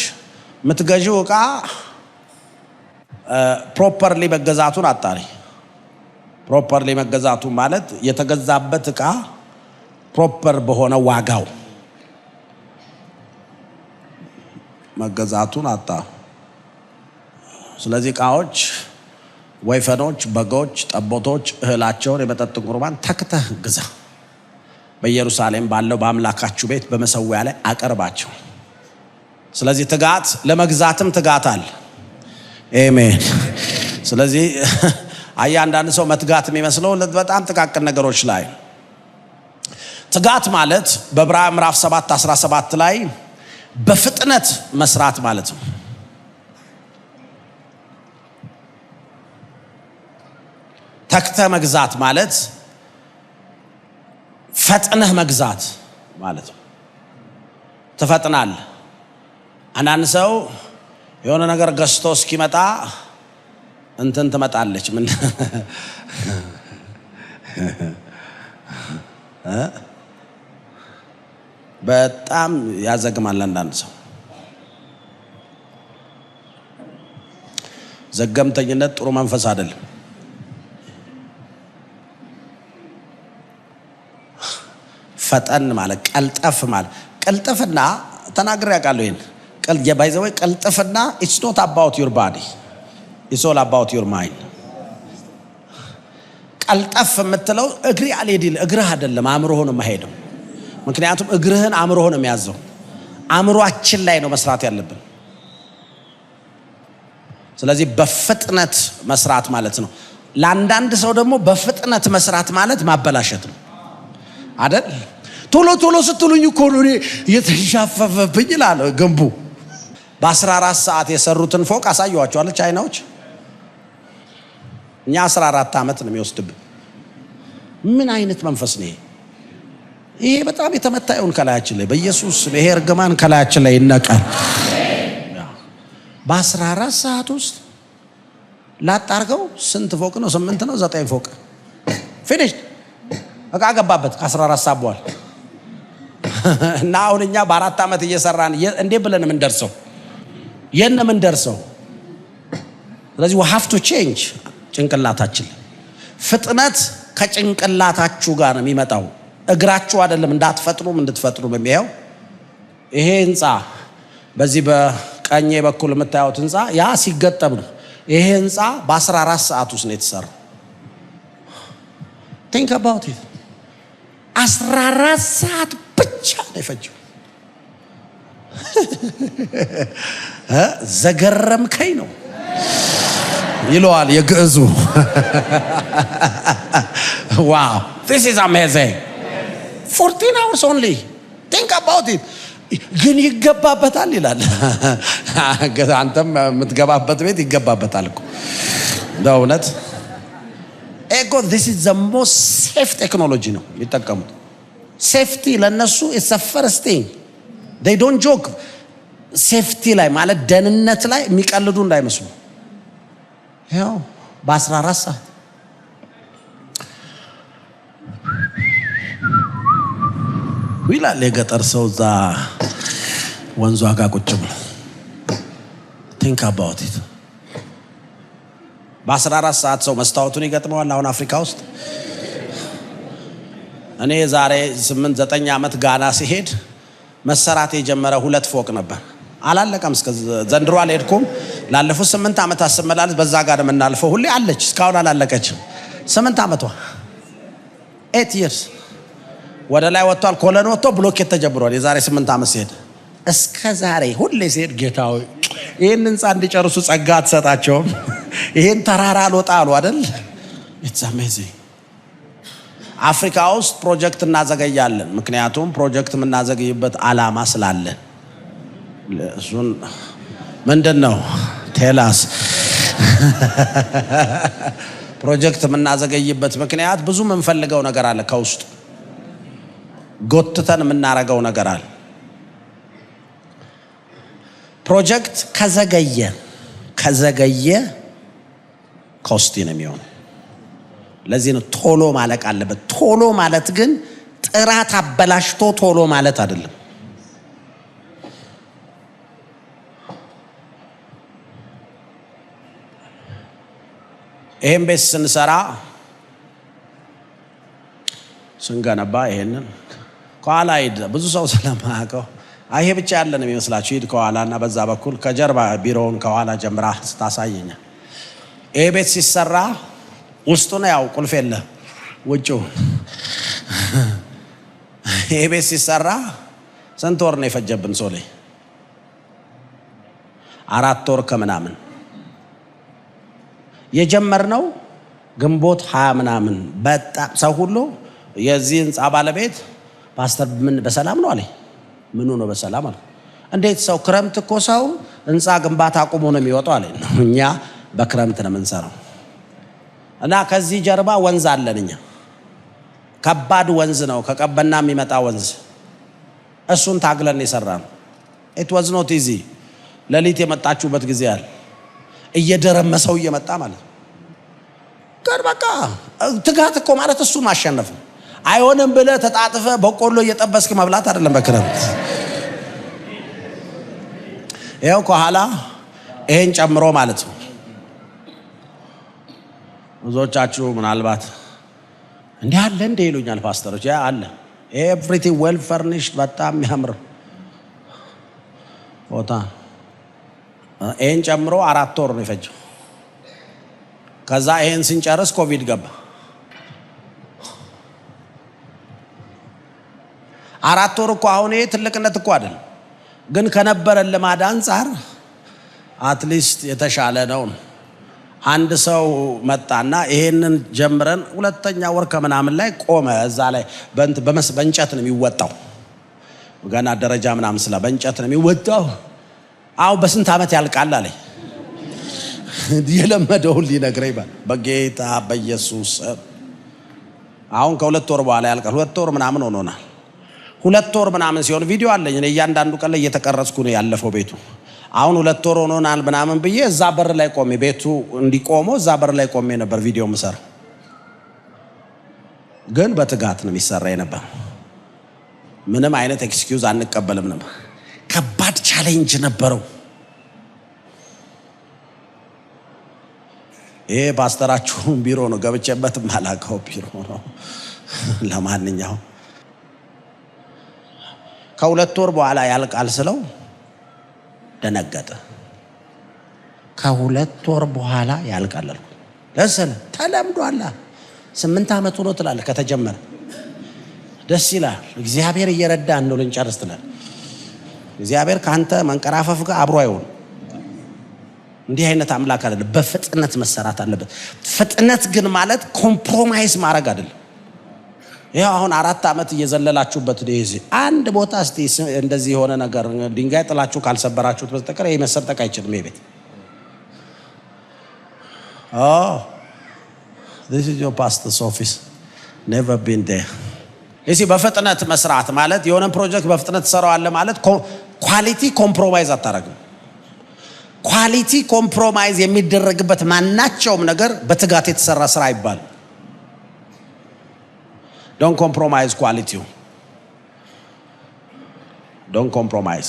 የምትገዢው ዕቃ ፕሮፐርሊ መገዛቱን አጣሪ። ፕሮፐርሊ መገዛቱ ማለት የተገዛበት ዕቃ ፕሮፐር በሆነ ዋጋው መገዛቱን አጣ። ስለዚህ ዕቃዎች፣ ወይፈኖች፣ በጎች፣ ጠቦቶች፣ እህላቸውን፣ የመጠጥ ቁርባን ተክተህ ግዛ። በኢየሩሳሌም ባለው በአምላካችሁ ቤት በመሰዊያ ላይ አቀርባቸው። ስለዚህ ትጋት ለመግዛትም ትጋት አለ። አሜን። ስለዚህ አንዳንድ ሰው መትጋት የሚመስለው በጣም ጥቃቅን ነገሮች ላይ ትጋት ማለት በዕብራውያን ምዕራፍ 7:17 ላይ በፍጥነት መስራት ማለት ነው። ተክተህ መግዛት ማለት ፈጥነህ መግዛት ማለት ነው። ትፈጥናለህ። አንዳንድ ሰው የሆነ ነገር ገዝቶ እስኪመጣ እንትን ትመጣለች። ምን በጣም ያዘግማል። አንዳንድ ሰው ዘገምተኝነት ጥሩ መንፈስ አይደለም። ፈጠን ማለት ቀልጠፍ ማለት ቀልጠፍና ተናግሬ ያውቃለሁ። ይሄን ባይዘው ቀልጠፍና it's not about your body, it's all about your mind። ቀልጠፍ የምትለው እግሬ አልሄድል እግርህ አይደለም አእምሮህ ነው የማይሄደው። ምክንያቱም እግርህን አእምሮህ ነው የሚያዘው። አእምሮአችን ላይ ነው መስራት ያለብን። ስለዚህ በፍጥነት መስራት ማለት ነው። ለአንዳንድ ሰው ደግሞ በፍጥነት መስራት ማለት ማበላሸት ነው አይደል? ቶሎ ቶሎ ስትሉኝ እኮ ነው እየተሻፈፈብኝ ይላል ግንቡ። በ14 ሰዓት የሰሩትን ፎቅ አሳየዋቸዋለሁ ቻይናዎች። እኛ 14 ዓመት ነው የሚወስድብን። ምን አይነት መንፈስ ነው ይሄ? በጣም የተመታየውን ከላያችን ላይ በኢየሱስ ይሄ እርግማን ከላያችን ላይ ይነቃል። በ14 ሰዓት ውስጥ ላጣርገው ስንት ፎቅ ነው? 8 ነው 9 ፎቅ ፊኒሽ በቃ ገባበት ከ14 ሰዓት በኋላ። እና አሁን እኛ በ4 ዓመት እየሰራን እንዴ ብለን ምን ደርሰው የነ ምን ደርሰው። ስለዚህ we have to change ጭንቅላታችን። ፍጥነት ከጭንቅላታችሁ ጋር ነው የሚመጣው፣ እግራችሁ አይደለም። እንዳትፈጥሩም እንድትፈጥሩ በሚያው ይሄ ህንጻ በዚህ በቀኝ በኩል የምታዩት ህንጻ ያ ሲገጠም ነው። ይሄ ህንጻ በ14 ሰዓት ውስጥ ነው የተሰራው። think about it 14 ሰዓት ብቻ ነው የፈጀው። ዘገረምከኝ ነው ይለዋል የግዕዙ። wow this is amazing 14 hours only think about it። ግን ይገባበታል ይላል። አንተም የምትገባበት ቤት ይገባበታል እኮ በእውነት ኤጎ this is the most safe technology ነው የሚጠቀሙት። ሴፍቲ ለነሱ is the first thing they don't joke። ሴፍቲ ላይ ማለት ደህንነት ላይ የሚቀልዱ እንዳይመስሉ። ያው በ14 ሰዓት ይላል የገጠር ሰው እዛ ወንዙ ጋር ቁጭ ብሎ think about it። በ14 ሰዓት ሰው መስታወቱን ይገጥመዋል። አሁን አፍሪካ ውስጥ እኔ ዛሬ 8-9 ዓመት ጋና ሲሄድ መሰራት የጀመረ 2 ፎቅ ነበር። አላለቀም። እስከ ዘንድሮ አልሄድኩም። ላለፉት 8 ዓመት አስመላለስ በዛ ጋር የምናልፈው ሁሌ አለች። እስካሁን አላለቀችም። 8 ዓመቷ 8 years ወደ ላይ ወጥቷል። ኮለን ወጥቶ ብሎኬት ተጀምሯል። የዛሬ 8 ዓመት ሲሄድ እስከ ዛሬ ሁሌ ሲሄድ ጌታው ይሄን ህንጻ እንዲጨርሱ ጸጋ አትሰጣቸውም? ይሄን ተራራ አልወጣ አሉ አይደል? it's amazing። አፍሪካ ውስጥ ፕሮጀክት እናዘገያለን። ምክንያቱም ፕሮጀክት የምናዘገይበት አላማ ስላለን። እሱን ምንድነው ቴላስ ፕሮጀክት የምናዘገይበት ምክንያት ብዙ የምንፈልገው ነገር አለ። ከውስጥ ጎትተን የምናረገው ነገር አለ። ፕሮጀክት ከዘገየ ኮስቲ ነው የሚሆነው። ለዚህ ነው ቶሎ ማለቅ አለበት። ቶሎ ማለት ግን ጥራት አበላሽቶ ቶሎ ማለት አይደለም። ይሄን ቤት ስንሰራ ስንገነባ ይሄንን ከኋላ ሂድ ብዙ ሰው ስለማያውቀው ይሄ ብቻ ያለን የሚመስላችሁ ሂድ ከኋላና በዛ በኩል ከጀርባ ቢሮውን ከኋላ ጀምራ ስታሳየኛ ይሄ ቤት ሲሰራ ውስጡ ነው ያው ቁልፍ የለ ውጪው። ይሄ ቤት ሲሰራ ስንት ወር ነው የፈጀብን? ሶሌ 4 ወር ከምናምን የጀመርነው ግንቦት 20 ምናምን። በጣም ሰው ሁሉ የዚህ ህንጻ ባለቤት ፓስተር ምን በሰላም ነው አለኝ። ምኑ ነው በሰላም አለ? እንዴት ሰው ክረምት እኮ ሰው ህንጻ ግንባታ አቁሞ ነው የሚወጣው አለኝ። እኛ በክረምት ነው የምንሰራው እና ከዚህ ጀርባ ወንዝ አለን። እኛ ከባድ ወንዝ ነው፣ ከቀበና የሚመጣ ወንዝ። እሱን ታግለን የሰራነው it was not easy። ለሊት የመጣችሁበት ጊዜ አለ እየደረመሰው እየመጣ ማለት ጋር በቃ ትጋት እኮ ማለት እሱ ማሸነፍ ነው። አይሆንም ብለህ ተጣጥፈ በቆሎ እየጠበስክ መብላት አይደለም በክረምት። ይሄው ከኋላ ይሄን ጨምሮ ማለት ነው። ብዙዎቻችሁ ምናልባት እንዴ አለ እንዴ ይሉኛል ፓስተሮች። ያ አለ ኤቭሪቲንግ ዌል ፈርኒሽድ በጣም ያምር ቦታ። ይሄን ጨምሮ 4 ወር ነው የፈጀው። ከዛ ይሄን ስንጨርስ ኮቪድ ገባ። 4 ወር እኮ አሁን ይሄ ትልቅነት እኮ አይደለም፣ ግን ከነበረን ልማድ አንፃር አትሊስት የተሻለ ነው። አንድ ሰው መጣና ይሄንን ጀምረን 2ኛ ወር ከምናምን ላይ ቆመ። እዛ ላይ በእንጨት ነው የሚወጣው፣ ገና ደረጃ ምናምን ስላ በእንጨት ነው የሚወጣው። አው በስንት ዓመት ያልቃል አለኝ። የለመደው ሊነግረኝ ባል በጌታ በኢየሱስ አሁን ከ2 ወር በኋላ ያልቃል። 2 ወር ምናምን ሆኖናል። 2 ወር ምናምን ሲሆን ቪዲዮ አለኝ እኔ እያንዳንዱ ቀን ላይ እየተቀረጽኩ ነው ያለፈው ቤቱ። አሁን 2 ወር ሆኖናል ምናምን ብዬ እዛ በር ላይ ቆሜ ቤቱ እንዲቆመው እዛ በር ላይ ቆሜ ነበር ቪዲዮ ምሰራ። ግን በትጋት ነው የሚሰራ ነበር። ምንም አይነት ኤክስኪውዝ አንቀበልም ነበር። ከባድ ቻሌንጅ ነበረው። ይሄ ፓስተራችሁ ቢሮ ነው ገብቼበት ማላቀው ቢሮ ነው። ለማንኛውም ከ2 ወር በኋላ ያልቃል ስለው ደነገጠ። ከ2 ወር በኋላ ያልቃል አልኩ። ለሰለ ተለምዷል። 8 ዓመት ሆኖ ትላለህ ከተጀመረ። ደስ ይላል። እግዚአብሔር እየረዳን ነው ልንጨርስ ትላለህ። እግዚአብሔር ካንተ መንቀራፈፍ ጋር አብሮ አይሆን። እንዲህ አይነት አምላክ አይደለም። በፍጥነት መሰራት አለበት። ፍጥነት ግን ማለት ኮምፕሮማይዝ ማድረግ አይደለም። ይሄው አሁን 4 ዓመት እየዘለላችሁበት ነው። አንድ ቦታ እስቲ እንደዚህ የሆነ ነገር ድንጋይ ጥላችሁ ካልሰበራችሁት በስተቀር ይሄ መሰብጠቅ አይችልም። ይሄ ቤት this is your pastor's office, never been there። እዚህ በፍጥነት መስራት ማለት የሆነ ፕሮጀክት በፍጥነት ትሰራዋለህ ማለት ኳሊቲ ኮምፕሮማይዝ አታረግም። ኳሊቲ ኮምፕሮማይዝ የሚደረግበት ማናቸውም ነገር በትጋት የተሰራ ስራ ይባላል። Don't compromise quality. Don't compromise.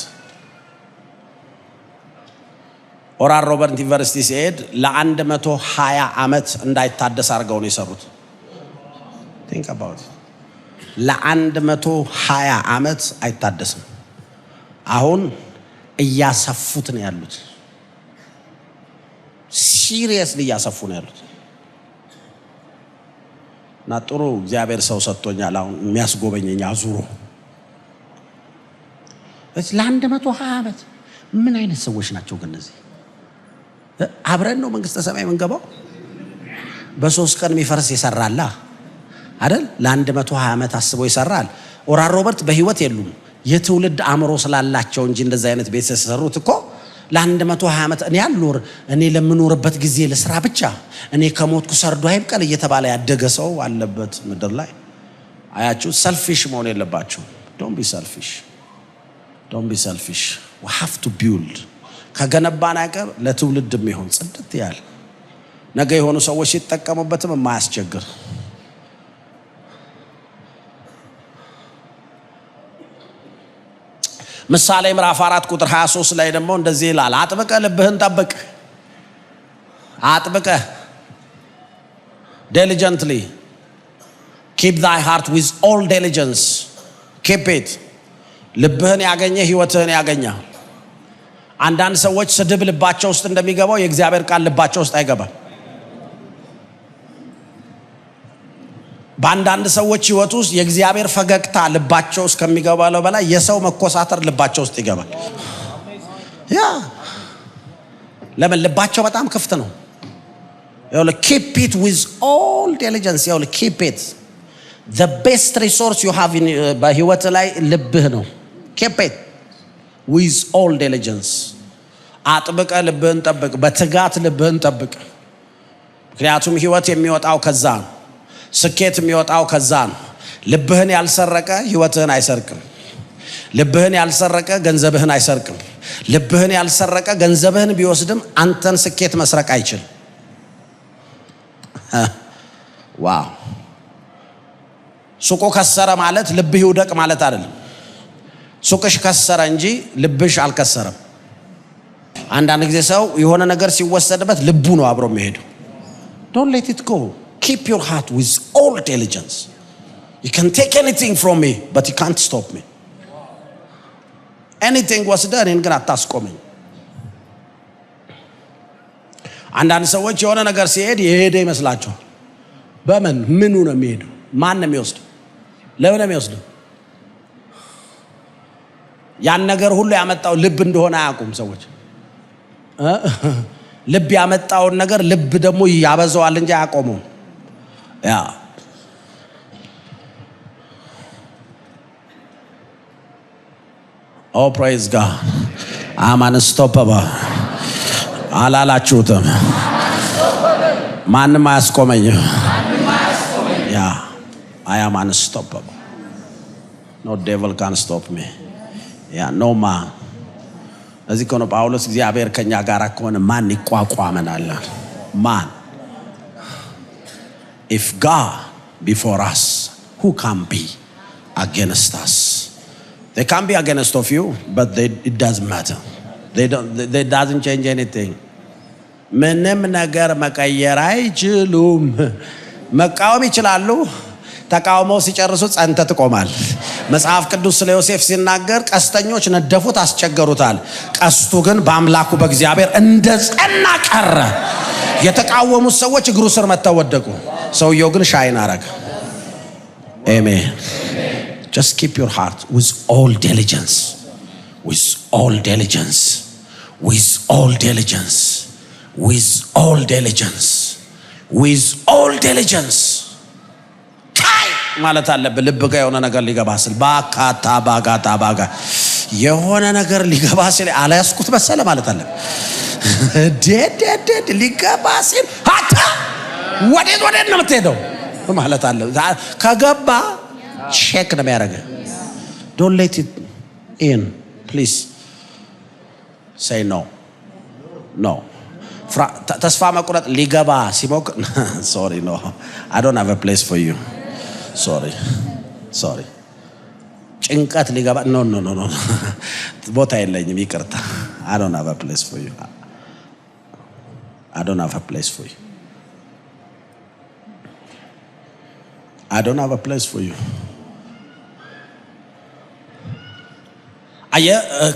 ኦራል ሮበርት ዩኒቨርሲቲ ሲሄድ ለ120 ዓመት እንዳይታደስ አድርገው ነው የሰሩት። think about it. ለ120 ዓመት አይታደስም። አሁን እያሰፉት ነው ያሉት። ሲሪየስሊ እያሰፉ ነው ያሉት። እና ጥሩ እግዚአብሔር ሰው ሰጥቶኛል አሁን የሚያስጎበኘኝ አዙሮ። ለ120 ዓመት ምን አይነት ሰዎች ናቸው ግን እነዚህ? አብረን ነው መንግስተ ሰማይ የምንገባው። በ3 ቀን የሚፈርስ ይሰራል አይደል? ለ120 ዓመት አስቦ ይሰራል። ኦራል ሮበርት በህይወት የሉም። የትውልድ አእምሮ ስላላቸው እንጂ እንደዛ አይነት ቤት ሰሩት እኮ። ለ120 ዓመት እኔ አልኖር እኔ ለምኖርበት ጊዜ ለስራ ብቻ እኔ ከሞትኩ ሰርዶ አይብቀል እየተባለ ያደገ ሰው አለበት ምድር ላይ። አያችሁ፣ ሰልፊሽ መሆን የለባችሁ። don't be selfish. don't be selfish. we have to build ከገነባን አይቀር ለትውልድ የሚሆን ጽድት ያለ ነገ የሆኑ ሰዎች ሲጠቀሙበትም የማያስቸግር። ምሳሌ ምዕራፍ 4 ቁጥር 23 ላይ ደግሞ እንደዚህ ይላል፣ አጥብቀ ልብህን ጠብቅ። አጥብቀ diligently keep thy heart with all diligence. keep it. ልብህን ያገኘ ህይወትህን ያገኛ። አንዳንድ ሰዎች ስድብ ልባቸው ውስጥ እንደሚገባው የእግዚአብሔር ቃል ልባቸው ውስጥ አይገባም። በአንዳንድ ሰዎች ህይወት ውስጥ የእግዚአብሔር ፈገግታ ልባቸው ውስጥ ከሚገባው በላይ የሰው መኮሳተር ልባቸው ውስጥ ይገባል። ያ ለምን? ልባቸው በጣም ክፍት ነው። ይኸውልህ keep it with all diligence. ይኸውልህ keep it. the best resource you have in በህይወት ላይ ልብህ ነው። keep it with all diligence. አጥብቀ ልብህን ጠብቅ፣ በትጋት ልብህን ጠብቅ። ምክንያቱም ህይወት የሚወጣው ከዛ ነው። ስኬት የሚወጣው ከዛ ነው። ልብህን ያልሰረቀ ህይወትህን አይሰርቅም። ልብህን ያልሰረቀ ገንዘብህን አይሰርቅም። ልብህን ያልሰረቀ ገንዘብህን ቢወስድም አንተን ስኬት መስረቅ አይችልም። ዋው! ሱቁ ከሰረ ማለት ልብህ ይውደቅ ማለት አይደለም። ሱቅሽ ከሰረ እንጂ ልብሽ አልከሰረም። አንዳንድ ጊዜ ሰው የሆነ ነገር ሲወሰድበት ልቡ ነው አብሮ የሚሄደው። don't let it go. keep your heart with all diligence. You can take anything from me, but you can't stop me. Anything was done in ግን አታስቆመኝ። አንዳንድ ሰዎች የሆነ ነገር ሲሄድ የሄደ ይመስላቸዋል። ምኑ ነው የሚሄደው? ማን ነው የሚወስደው? ለምን ነው የሚወስደው? ያን ነገር ሁሉ ያመጣው ልብ እንደሆነ አያውቁም ሰዎች። ልብ ያመጣውን ነገር ልብ ደግሞ ያበዛዋል እንጂ አያቆመውም። Oh, praise God. I'm unstoppable. አላላችሁትም? ማንም አያስቆመኝም። Yeah, I am unstoppable. No devil can stop me. Yeah, no man. እዚህ ከሆነ ጳውሎስ እግዚአብሔር ከኛ ጋር ከሆነ ማን ይቋቋመናል? ማን? If God be for us, who can be against us? They can be against of you, but it doesn't matter. They doesn't change anything. ምንም ነገር መቀየር አይችሉም። መቃወም ይችላሉ። ተቃውመው ሲጨርሱ ጸንተ ትቆማል። መጽሐፍ ቅዱስ ስለ ዮሴፍ ሲናገር ቀስተኞች ነደፉት፣ አስቸገሩታል። ቀስቱ ግን በአምላኩ በእግዚአብሔር እንደ ጸና ቀረ። የተቃወሙት ሰዎች እግሩ ስር መተው ወደቁ። ሰውየው ግን ሻይን አረገ። አሜን። Just keep your heart with all diligence. With all diligence. With all diligence. With all diligence. With all diligence. ማለት አለብህ። ልብ ጋር የሆነ ነገር ሊገባ ሲል ባጋ የሆነ ነገር ሊገባ ሲል አላያስኩት መሰለ ማለት አለብህ። ዴ ሊገባ ሲል አታ ወዴት ነው የምትሄደው ማለት አለብህ። ከገባ ቼክ ነው የሚያደርገው። Don't let it in, please. Say no. No. ተስፋ መቁረጥ ሊገባ ሲሞክር sorry, no. I don't have a place for you. Sorry. ጭንቀት ሊገባ no. ቦታ የለኝም ይቅርታ። I don't have a place for you. I don't have a place for you. I don't have a place for you.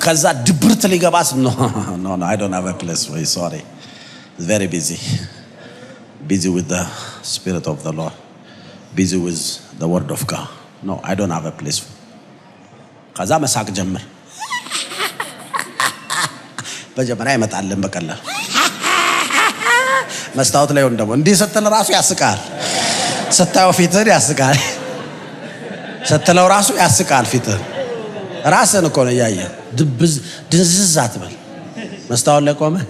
ከዛ ድብርት ሊገባስ no, I don't have a place for you. Sorry. It's very busy with the Spirit of the Lord, busy with the Word of God. No, I don't have a place for you. ከዛ መሳቅ ጀምር። በጀመራ ይመጣልን በቀላል መስታወት ላይ ወንደሞ እንዲህ ስትል ራሱ ያስቃል። ስታየው ፊትህን ያስቃል። ስትለው ራሱ ያስቃል ፊትህን። ራስህን እኮ ነው ያየ ድንዝዝ አትበል። መስታወት ላይ ቆመህ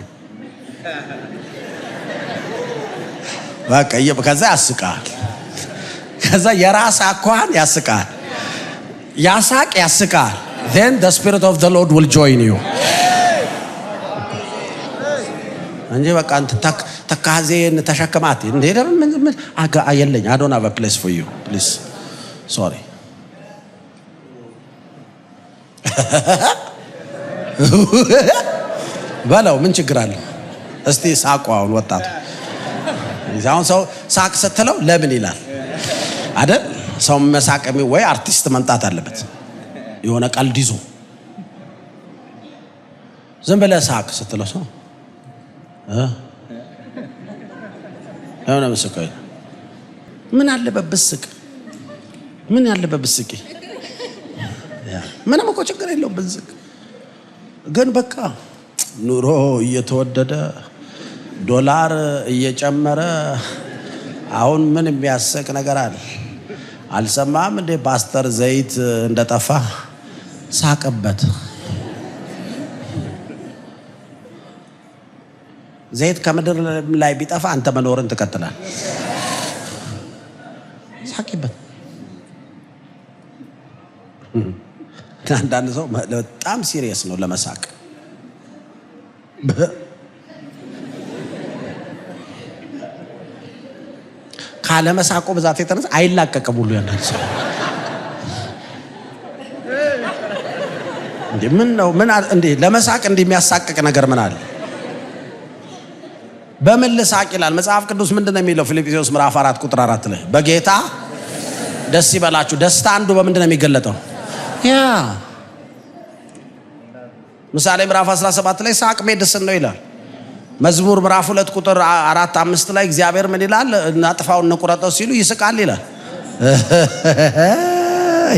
በቃ ከዛ ያስቃል። ከዛ የራስ አኳን ያስቃል። ያሳቅ ያስቃል። Then the Spirit of the Lord will join you. እንጂ በቃ አንተ ተካዜን ተሸከማት እንዴ ምን አየለኝ I don't have a place for you, please. Sorry. በለው ምን ችግር አለ? እስቲ ሳቁ። አሁን ወጣቱ አሁን ሰው ሳቅ ስትለው ለምን ይላል አይደል? ሰው መሳቀሚ ወይ አርቲስት መምጣት አለበት የሆነ ቀልድ ይዞ። ዝም ብለህ ሳቅ ስትለው ሰው ለምን መስቀይ ምን አለበት ብስቅ? ምን ያለበት ብስቂ? ምንም እኮ ችግር የለውም ብስቅ። ግን በቃ ኑሮ እየተወደደ ዶላር እየጨመረ አሁን ምን የሚያስቅ ነገር አለ? አልሰማም እንዴ ፓስተር ዘይት እንደጠፋ ሳቀበት። ዘይት ከምድር ላይ ቢጠፋ አንተ መኖርን ትቀጥላል። ሳቂበት። አንዳንድ ሰው በጣም ሲሪየስ ነው ለመሳቅ። ካለ መሳቁ ብዛት የተነሳ አይላቀቅም ሁሉ ያንዳንድ ሰው እንዴ ምን ነው ምን እንዴ ለመሳቅ እንደሚያሳቅቅ ነገር ምን አለ? በምን ልሳቅ ይላል መጽሐፍ ቅዱስ? ምንድነው የሚለው? ፊልጵስዩስ ምዕራፍ 4 ቁጥር 4 ላይ በጌታ ደስ ይበላችሁ። ደስታ አንዱ በምንድን ነው የሚገለጠው? ያ ምሳሌ ምዕራፍ 17 ላይ ሳቅ ሜድስን ነው ይላል። መዝሙር ምዕራፍ 2 ቁጥር 4 5 ላይ እግዚአብሔር ምን ይላል? እናጥፋውን እንቁረጠው ሲሉ ይስቃል ይላል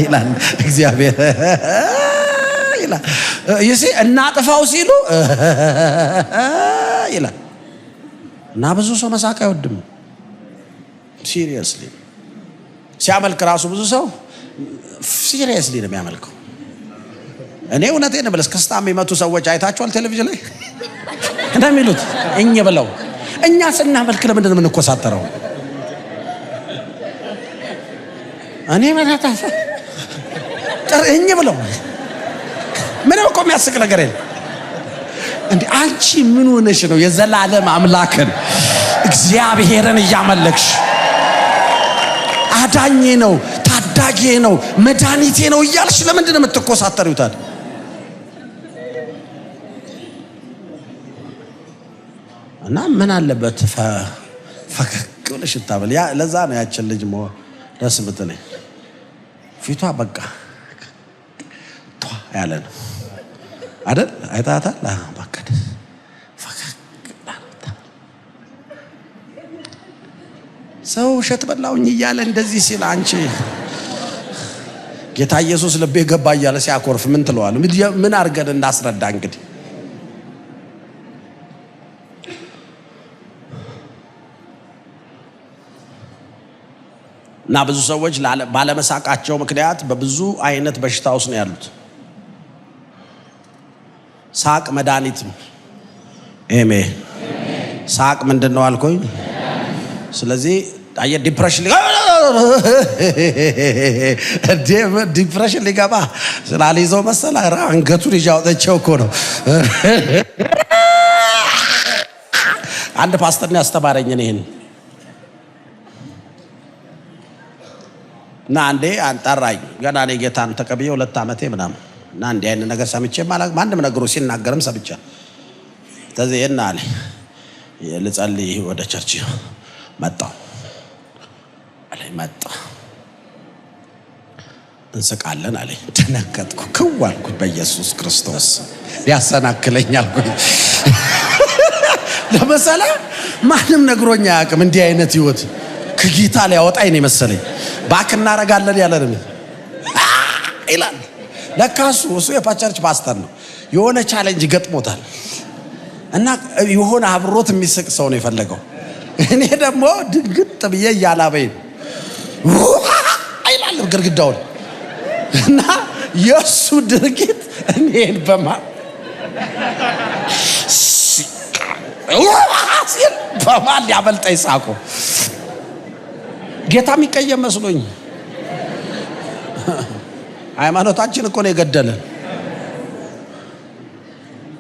ይላል እግዚአብሔር ይላል። ይሲ እናጥፋው ሲሉ ይላል። እና ብዙ ሰው መሳቅ አይወድም። ሲሪየስሊ ሲያመልክ ራሱ ብዙ ሰው ሲሪየስሊ ነው የሚያመልከው። እኔ እውነቴን ነው ብለስ ከስታ የሚመቱ ሰዎች አይታችኋል ቴሌቪዥን ላይ እንደሚሉት እኛ ብለው እኛ ስናመልክ ለምንድን ነው የምንኮሳተረው? እኔ ማለት እኛ ብለው ምንም እኮ የሚያስቅ ነገር የለም። እንዴ አንቺ ምን ሆነሽ ነው የዘላለም አምላክን እግዚአብሔርን እያመለክሽ አዳኜ ነው ታዳጌ ነው መድኃኒቴ ነው እያልሽ ለምንድን ነው የምትኮሳተሪው ታዲያ? እና ምን አለበት ፈከክ ብለሽ ታበል። ያ ለዛ ነው ያችን ልጅ ደስ ብትለኝ ፊቷ በቃ ቷ ያለ ነው አይደል? አይታታል። በቃ ፈከክ ሰው ውሸት በላውኝ እያለ እንደዚህ ሲል አንቺ ጌታ ኢየሱስ ልቤ ገባ እያለ ሲያኮርፍ ምን ትለዋል? ምን አድርገን እናስረዳ እንግዲህ? እና ብዙ ሰዎች ባለመሳቃቸው ምክንያት በብዙ አይነት በሽታ ውስጥ ነው ያሉት። ሳቅ መድኃኒት ነው። አሜን። ሳቅ ምንድነው አልኩኝ? ስለዚህ ዲፕሬሽን ሊገባ ስላልይዘው መሰለ አንገቱን ይዣውጠቸው እኮ ነው። አንድ ፓስተር ነው ያስተማረኝ ይሄን እና አንዴ አንጠራኝ ገና እኔ ጌታን ተቀብዬ 2 ዓመቴ ምናምን እና አንዴ አይነት ነገር ሰምቼ ማለት ማንንም ነገሩ ሲናገርም ሰምቼ ተዚህ እና አለ ልጸልይ ወደ ቸርች መጣሁ አለኝ። መጣ እንስቃለን አለኝ። ተነከትኩ ከዋልኩ በኢየሱስ ክርስቶስ ያሰናክለኝ አልኩኝ። ለምሳሌ ማንም ነግሮኛ ያቅም እንዲህ አይነት ህይወት ከጌታ ላይ ያወጣኝ ነው መሰለኝ። ባክ እናረጋለን ያለን ይላል። ለካሱ እሱ የፓቸርች ፓስተር ነው። የሆነ ቻሌንጅ ገጥሞታል እና የሆነ አብሮት የሚስቅ ሰው ነው የፈለገው። እኔ ደግሞ ድንግጥ ብዬ ያላበይ አይላል ግርግዳውን እና የሱ ድርጊት እኔን በማል ያበልጠኝ ሳቆ ጌታ የሚቀየም መስሎኝ። ሃይማኖታችን እኮ ነው የገደለን።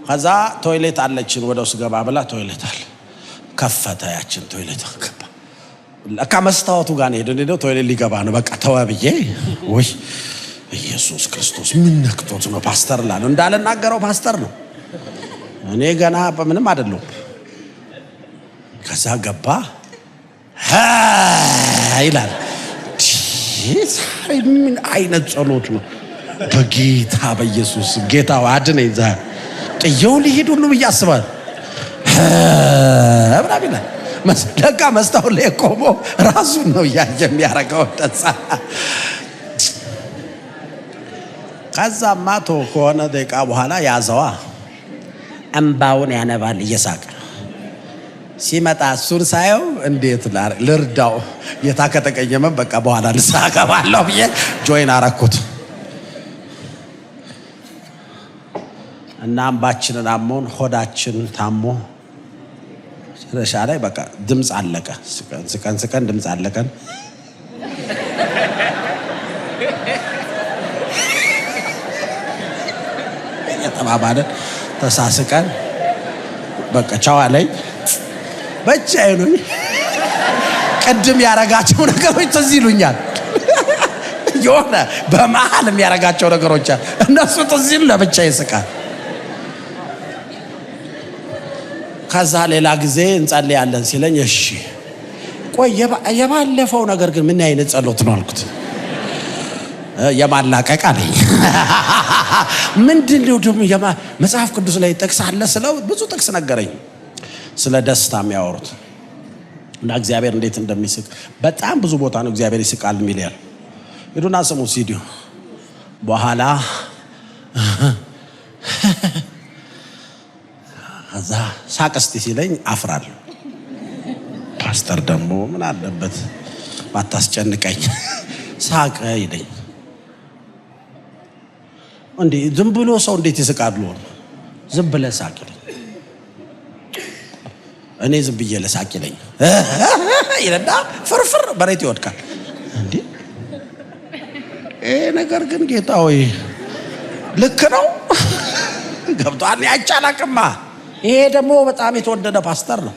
ከዛ ቶይሌት አለችን ወደ ውስጥ ገባ ብላ ቶይሌት አለ ከፈተ። ያችን ቶይሌት ገባ ለካ መስታወቱ ጋር ነው ሄደው ቶይሌት ሊገባ ነው። በቃ ተወብዬ ወይ ኢየሱስ ክርስቶስ ምን ነክቶት ነው ፓስተር ላለው እንዳልናገረው ፓስተር ነው። እኔ ገና በምንም አይደለም። ከዛ ገባ ይላል። ምን አይነት ጸሎት ነው? በጌታ በኢየሱስ ጌታ አድነኝ ዛ ጥየው ሊሄድ ሁሉ ብያስባል አብራቢና ለካ መስታወት ላይ ቆሞ ራሱን ነው ያየ የሚያረጋው ተጻ ከዛማ ከሆነ ደቂቃ በኋላ ያዘዋ እንባውን ያነባል እየሳቀ ሲመጣ እሱን ሳየው እንዴት ልርዳው ጌታ ከተቀየመ በቃ በኋላ ልሳቀባለሁ ብዬ ጆይን አረኩት እና አምባችንን አሞን ሆዳችን ታሞ ስለሻ ላይ በቃ ድምጽ አለቀ። ስቀን ድምጽ አለቀን። የተባባለን ተሳስቀን በቃ ቻው አለኝ። በቻይ ነው ቀድም ያረጋቸው ነገሮች ትዝ ይሉኛል። የሆነ በመሃል የሚያረጋቸው ነገሮች እነሱ ትዝ ይሉ ለብቻዬ ስቃል። ከዛ ሌላ ጊዜ እንጸልያለን ሲለኝ እሺ ቆይ የባለፈው ነገር ግን ምን አይነት ጸሎት ነው አልኩት። የማላቀቅ አለኝ። ምንድነው ደግሞ መጽሐፍ ቅዱስ ላይ ጥቅስ አለ ስለው ብዙ ጥቅስ ነገረኝ ስለ ደስታ የሚያወሩት እና እግዚአብሔር እንዴት እንደሚስቅ በጣም ብዙ ቦታ ነው እግዚአብሔር ይስቃል የሚል ያለው ሄዱና ስሙ ሲዲዮ በኋላ አዛ ሳቅስቲ ሲለኝ አፍራለሁ። ፓስተር ደግሞ ምን አለበት ባታስጨንቀኝ ሳቀ ይለኝ። እንዴ ዝም ብሎ ሰው እንዴት ይስቃል? ዝም ብለህ ሳቅ ይለኝ። እኔ ዝም ብዬ ለሳቅ ይለኝ ይለና ፍርፍር በሬት ይወድቃል። እንዴ ነገር ግን ጌታ ሆይ ልክ ነው ገብቷል። ያጫላቅማ ይሄ ደግሞ በጣም የተወደደ ፓስተር ነው።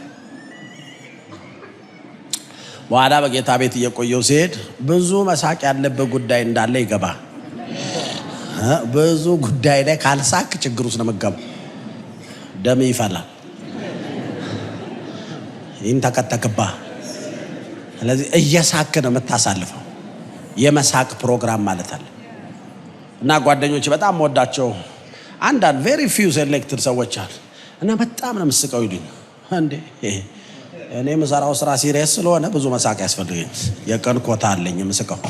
በኋላ በጌታ ቤት እየቆየው ሲሄድ ብዙ መሳቅ ያለበት ጉዳይ እንዳለ ይገባ። ብዙ ጉዳይ ላይ ካልሳቅ ችግር ውስጥ ነው የምትገባው። ደም ይፈላል፣ ይንተከተክባ። ስለዚህ እየሳቅ ነው የምታሳልፈው። የመሳቅ ፕሮግራም ማለት አለ። እና ጓደኞቼ በጣም ወዳቸው አንዳንድ ቬሪ ፊው ሴሌክትድ ሰዎች አሉ እና በጣም ነው የምስቀው ይሉኝ። እንዴ እኔ የምሰራው ስራ ሲሪየስ ስለሆነ ብዙ መሳቅ ያስፈልገኝ። የቀን ኮታ አለኝ የምስቀው።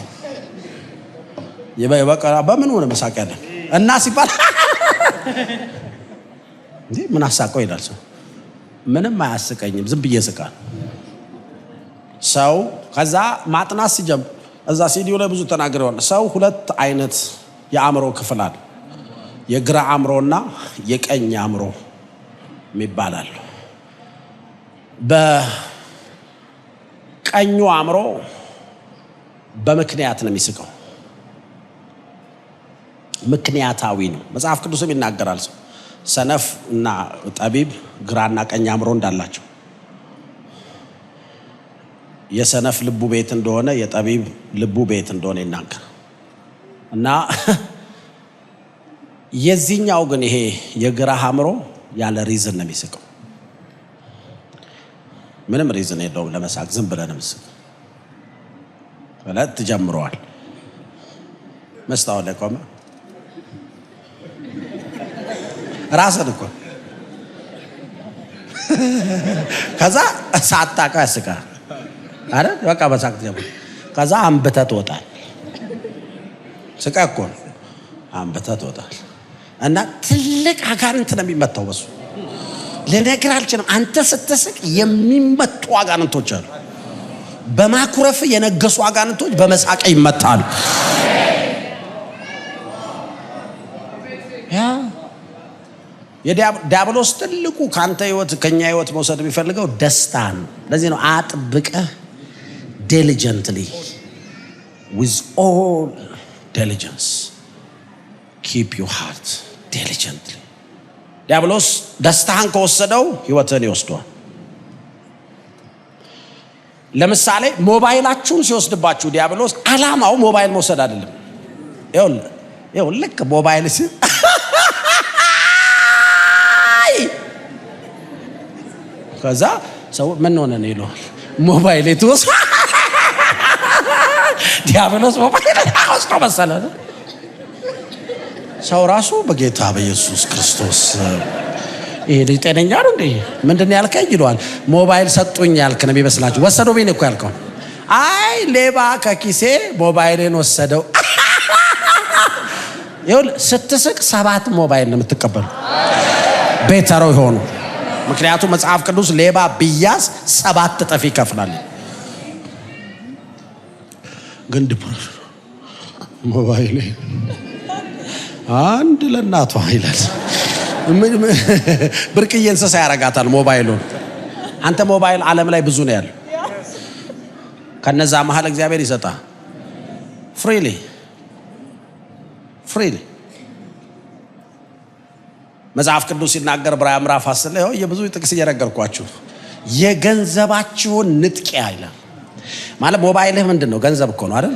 በቀራ በምን ሆነ መሳቅ ያለ እና ሲባል እንዴ ምን አሳቀው ይላል ሰው። ምንም አያስቀኝም፣ ዝም ብዬ ስቃል። ሰው ከዛ ማጥናት ሲጀምር እዛ ሲዲዮ ላይ ብዙ ተናግረዋል። ሰው ሁለት አይነት የአእምሮ ክፍል አለ። የግራ አእምሮና የቀኝ አእምሮ ይባላል። በቀኙ አእምሮ በምክንያት ነው የሚስቀው። ምክንያታዊ ነው። መጽሐፍ ቅዱስም ይናገራል ሰው ሰነፍ እና ጠቢብ ግራና ቀኝ አእምሮ እንዳላቸው። የሰነፍ ልቡ ቤት እንደሆነ የጠቢብ ልቡ ቤት እንደሆነ ይናገራል። እና የዚህኛው ግን ይሄ የግራ አእምሮ ያለ ሪዝን ነው የሚስቀው። ምንም ሪዝን የለውም ለመሳቅ፣ ዝም ብለህ ነው የምትስቀው። ሁለት ጀምረዋል። መስታወት ላይ ቆመ ራስን እኮ ከዛ ሳታውቀው ያስቃል አይደል? በቃ በሳቅ ጀምሮ ከዛ አንብተህ ትወጣል። ስቃ እኮ ነው። አንብተህ ትወጣል እና ትልቅ አጋንንት ነው የሚመታው በሱ። ልነግርህ አልችልም። አንተ ስትስቅ የሚመቱ አጋንንቶች አሉ። በማኩረፍ የነገሱ አጋንንቶች በመሳቅ ይመታሉ። የዲያብሎስ ትልቁ ካንተ ህይወት ከኛ ህይወት መውሰድ የሚፈልገው ደስታን። ለዚህ ነው አጥብቀህ diligently with all diligence keep your heart diligently። ዲያብሎስ ደስታህን ከወሰደው ህይወትን ይወስደዋል። ለምሳሌ ሞባይላችሁን ሲወስድባችሁ ዲያብሎስ አላማው ሞባይል መውሰድ አይደለም። ይኸው ልክ ሞባይል ከዛ ሰው ምን ሆነ ነው ይለዋል። ሞባይል የተወሰ ዲያብሎስ ሞባይል አውስቶ መሰለ። ሰው ራሱ በጌታ በኢየሱስ ክርስቶስ ይሄ ልጅ ጤነኛ ነው እንዴ? ምንድን ያልከኝ ይለዋል። ሞባይል ሰጡኝ ያልክ ነው የሚመስላችሁ። ወሰደውብኝ እኮ ያልከው። አይ ሌባ ከኪሴ ሞባይሌን ወሰደው። ይኸውልህ ስትስቅ 7 ሞባይል ነው የምትቀበለው። ቤተሮ ይሆኑ። ምክንያቱም መጽሐፍ ቅዱስ ሌባ ቢያዝ 7 እጥፍ ይከፍላል። ግን ድብር ሞባይል አንድ ለእናቷ ይላል። ብርቅዬ እንስሳ ያረጋታል ሞባይሉን። አንተ ሞባይል ዓለም ላይ ብዙ ነው ያለው። ከነዛ መሃል እግዚአብሔር ይሰጣል ፍሪሊ። መጽሐፍ ቅዱስ ሲናገር ዕብራውያን ምዕራፍ 10 ላይ የብዙ ጥቅስ እየነገርኳችሁ የገንዘባችሁን ንጥቂያ ይላል። ማለት ሞባይልህ ምንድነው? ገንዘብ እኮ ነው አይደል?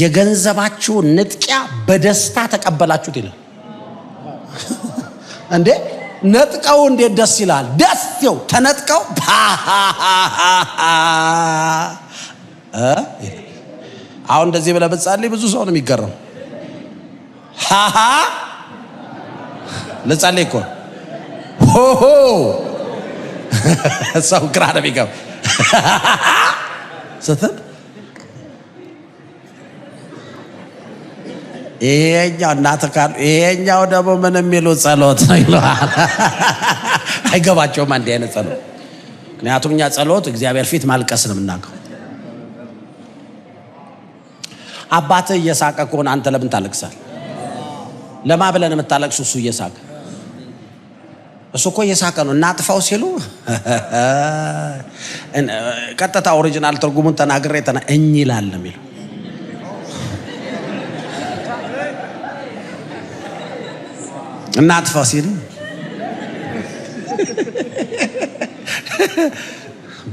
የገንዘባችሁን ንጥቂያ በደስታ ተቀበላችሁት ይላል። እንዴ ነጥቀው እንዴት ደስ ይላል! ደስ ይው ተነጥቀው አሁን እንደዚህ ብለህ ብትጸልይ ብዙ ሰው ነው የሚገረም። ሃሃ ልጸልይ እኮ ሆሆ ሰው ግራ ነው የሚገባ ስትል ይሄኛው እናትህ ካሉ ይሄኛው ደግሞ ምን የሚሉት ጸሎት ነው ይለዋል። አይገባቸውም አንድ አይነት ጸሎት። ምክንያቱም እኛ ጸሎት እግዚአብሔር ፊት ማልቀስ ነው የምናውቀው። አባትህ እየሳቀ ከሆነ አንተ ለምን ታለቅሳለህ? ለማ ብለን የምታለቅሱ እሱ እየሳቀ እሱ እኮ እየሳቀ ነው። እናጥፋው ሲሉ ቀጥታ ኦሪጂናል ትርጉሙን ተናግሬ ይላል የሚለው እናጥፋው ሲሉ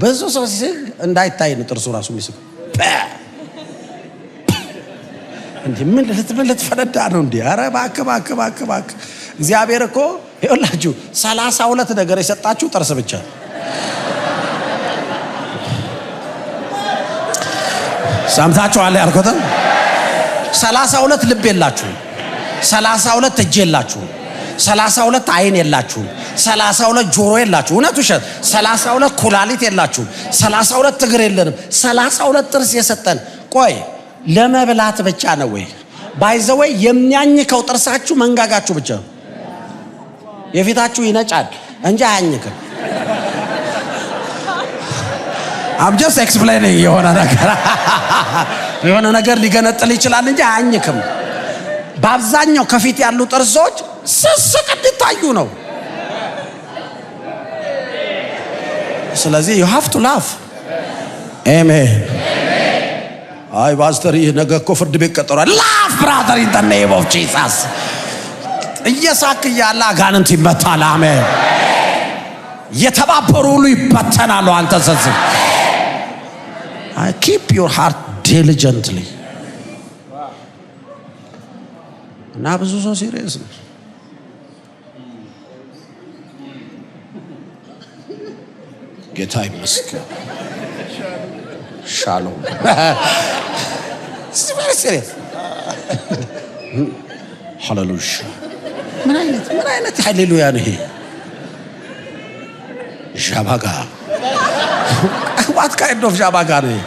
ብዙ ሰው ሲስቅ እንዳይታይ ነው ጥርሱ ራሱ የሚስቅ። እንዴ ምን ልትፈነዳ ነው እንዴ? ኧረ እባክህ እግዚአብሔር እኮ ይኸውላችሁ 32 ነገር የሰጣችሁ ጥርስ ብቻ። ሰምታችኋል ያልኩትን? 32 ልብ የላችሁም፣ 32 እጅ የላችሁም፣ 32 አይን የላችሁም፣ 32 ጆሮ የላችሁ። እውነት ውሸት? 32 ኩላሊት የላችሁም፣ 32 እግር የለንም፣ 32 ጥርስ የሰጠን። ቆይ ለመብላት ብቻ ነው ወይ? ባይዘወይ የሚያኝከው ጥርሳችሁ መንጋጋችሁ ብቻ ነው። የፊታችሁ ይነጫል እንጂ አያኝክም። I'm just explaining የሆነ ነገር ሊገነጥል ይችላል እንጂ አያኝክም። በአብዛኛው ከፊት ያሉ ጥርሶች ስስቅ እንዲታዩ ነው። ስለዚህ you have to laugh. Amen. አይ ፓስተር ይሄ ነገር እኮ ፍርድ ቤት ቀጠሯል። laugh brother in the name of Jesus. እየሳቅ ያለ አጋንንት ይመታል። አሜን። የተባበሩ ሁሉ ይበተናሉ። አንተ ዘዝም keep your heart diligently. እና ብዙ ሰው ሲሪየስ ነው። ጌታ ይመስገን። ሻሎም ሲሪየስ ሃሌሉያ። ምን አይነት ሃሌሉያ ነው ይሄ? ሻባጋ what kind of ሻባጋ ነው?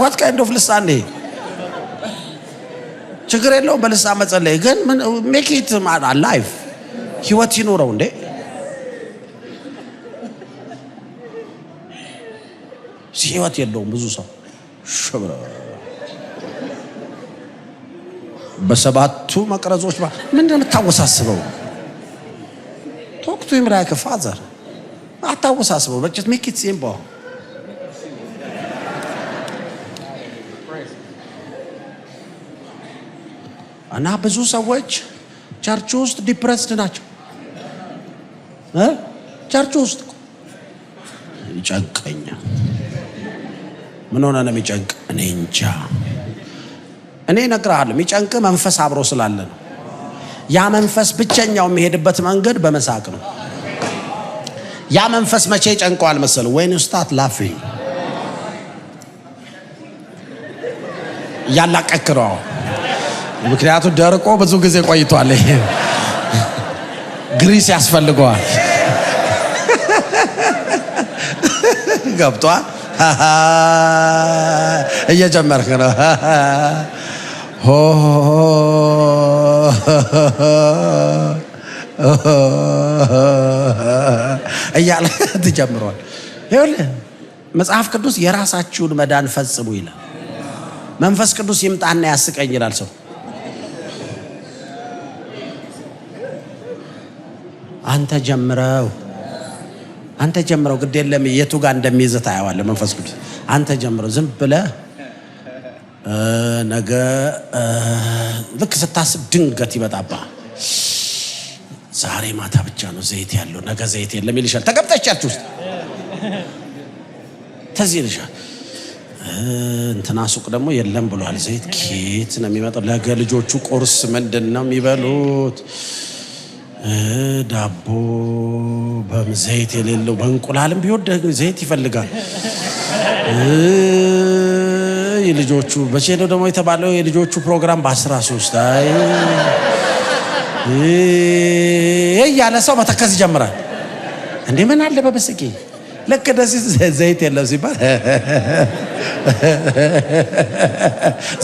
what kind of ልሳን ነው? ችግር የለውም በልሳን መጸለይ፣ ግን make it alive ህይወት ይኖረው እንዴ። ህይወት የለውም ብዙ ሰው ሽብረ በሰባቱ መቅረዞች ምንድነው የምታወሳስበው? talk to him like a father. አታወሳስበው። just make it simple. እና ብዙ ሰዎች ቸርች ውስጥ ዲፕረስድ ናቸው። ቸርች ውስጥ ይጨንቀኛል። ምን ሆነ ነው የሚጨንቅ? እኔ እንጃ። እኔ እነግርሃለሁ የሚጨንቅ መንፈስ አብሮ ስላለ ነው። ያ መንፈስ ብቸኛው የሚሄድበት መንገድ በመሳቅ ነው። ያ መንፈስ መቼ ጨንቀዋል መሰለው? when you start laughing ያላቀቅረው። ምክንያቱም ደርቆ ብዙ ጊዜ ቆይቷል። ግሪስ ያስፈልገዋል። ገብቷል? እየጀመርክ ነው እያለ ትጀምሯል። ይኸውልህ መጽሐፍ ቅዱስ የራሳችሁን መዳን ፈጽሙ ይላል። መንፈስ ቅዱስ ይምጣና ያስቀኝ ይላል ሰው። አንተ ጀምረው ግድ የለም የቱ ጋር እንደሚይዝህ ታየዋለህ። መንፈስ ቅዱስ አንተ ጀምረው። ዝም ብለህ ነገ ልክ ስታስብ ድንገት ይመጣብሃል። ዛሬ ማታ ብቻ ነው ዘይት ያለው፣ ነገ ዘይት የለም ይልሻል። ተቀምጠሽ ቸርች ውስጥ ተዚህ ይልሻል። እንትና ሱቅ ደግሞ የለም ብሏል። ዘይት ኬት ነው የሚመጣው? ነገ ልጆቹ ቁርስ ምንድን ነው የሚበሉት? ዳቦ በዘይት የሌለው በእንቁላልም ቢወድ ዘይት ይፈልጋል። ልጆቹ በቼ ነው ደግሞ የተባለው የልጆቹ ፕሮግራም በ13 ያለ ሰው መተከዝ ይጀምራል። እንዴ ምን አለ በበስቂ ለክ ደስ ዘይት የለም ሲባል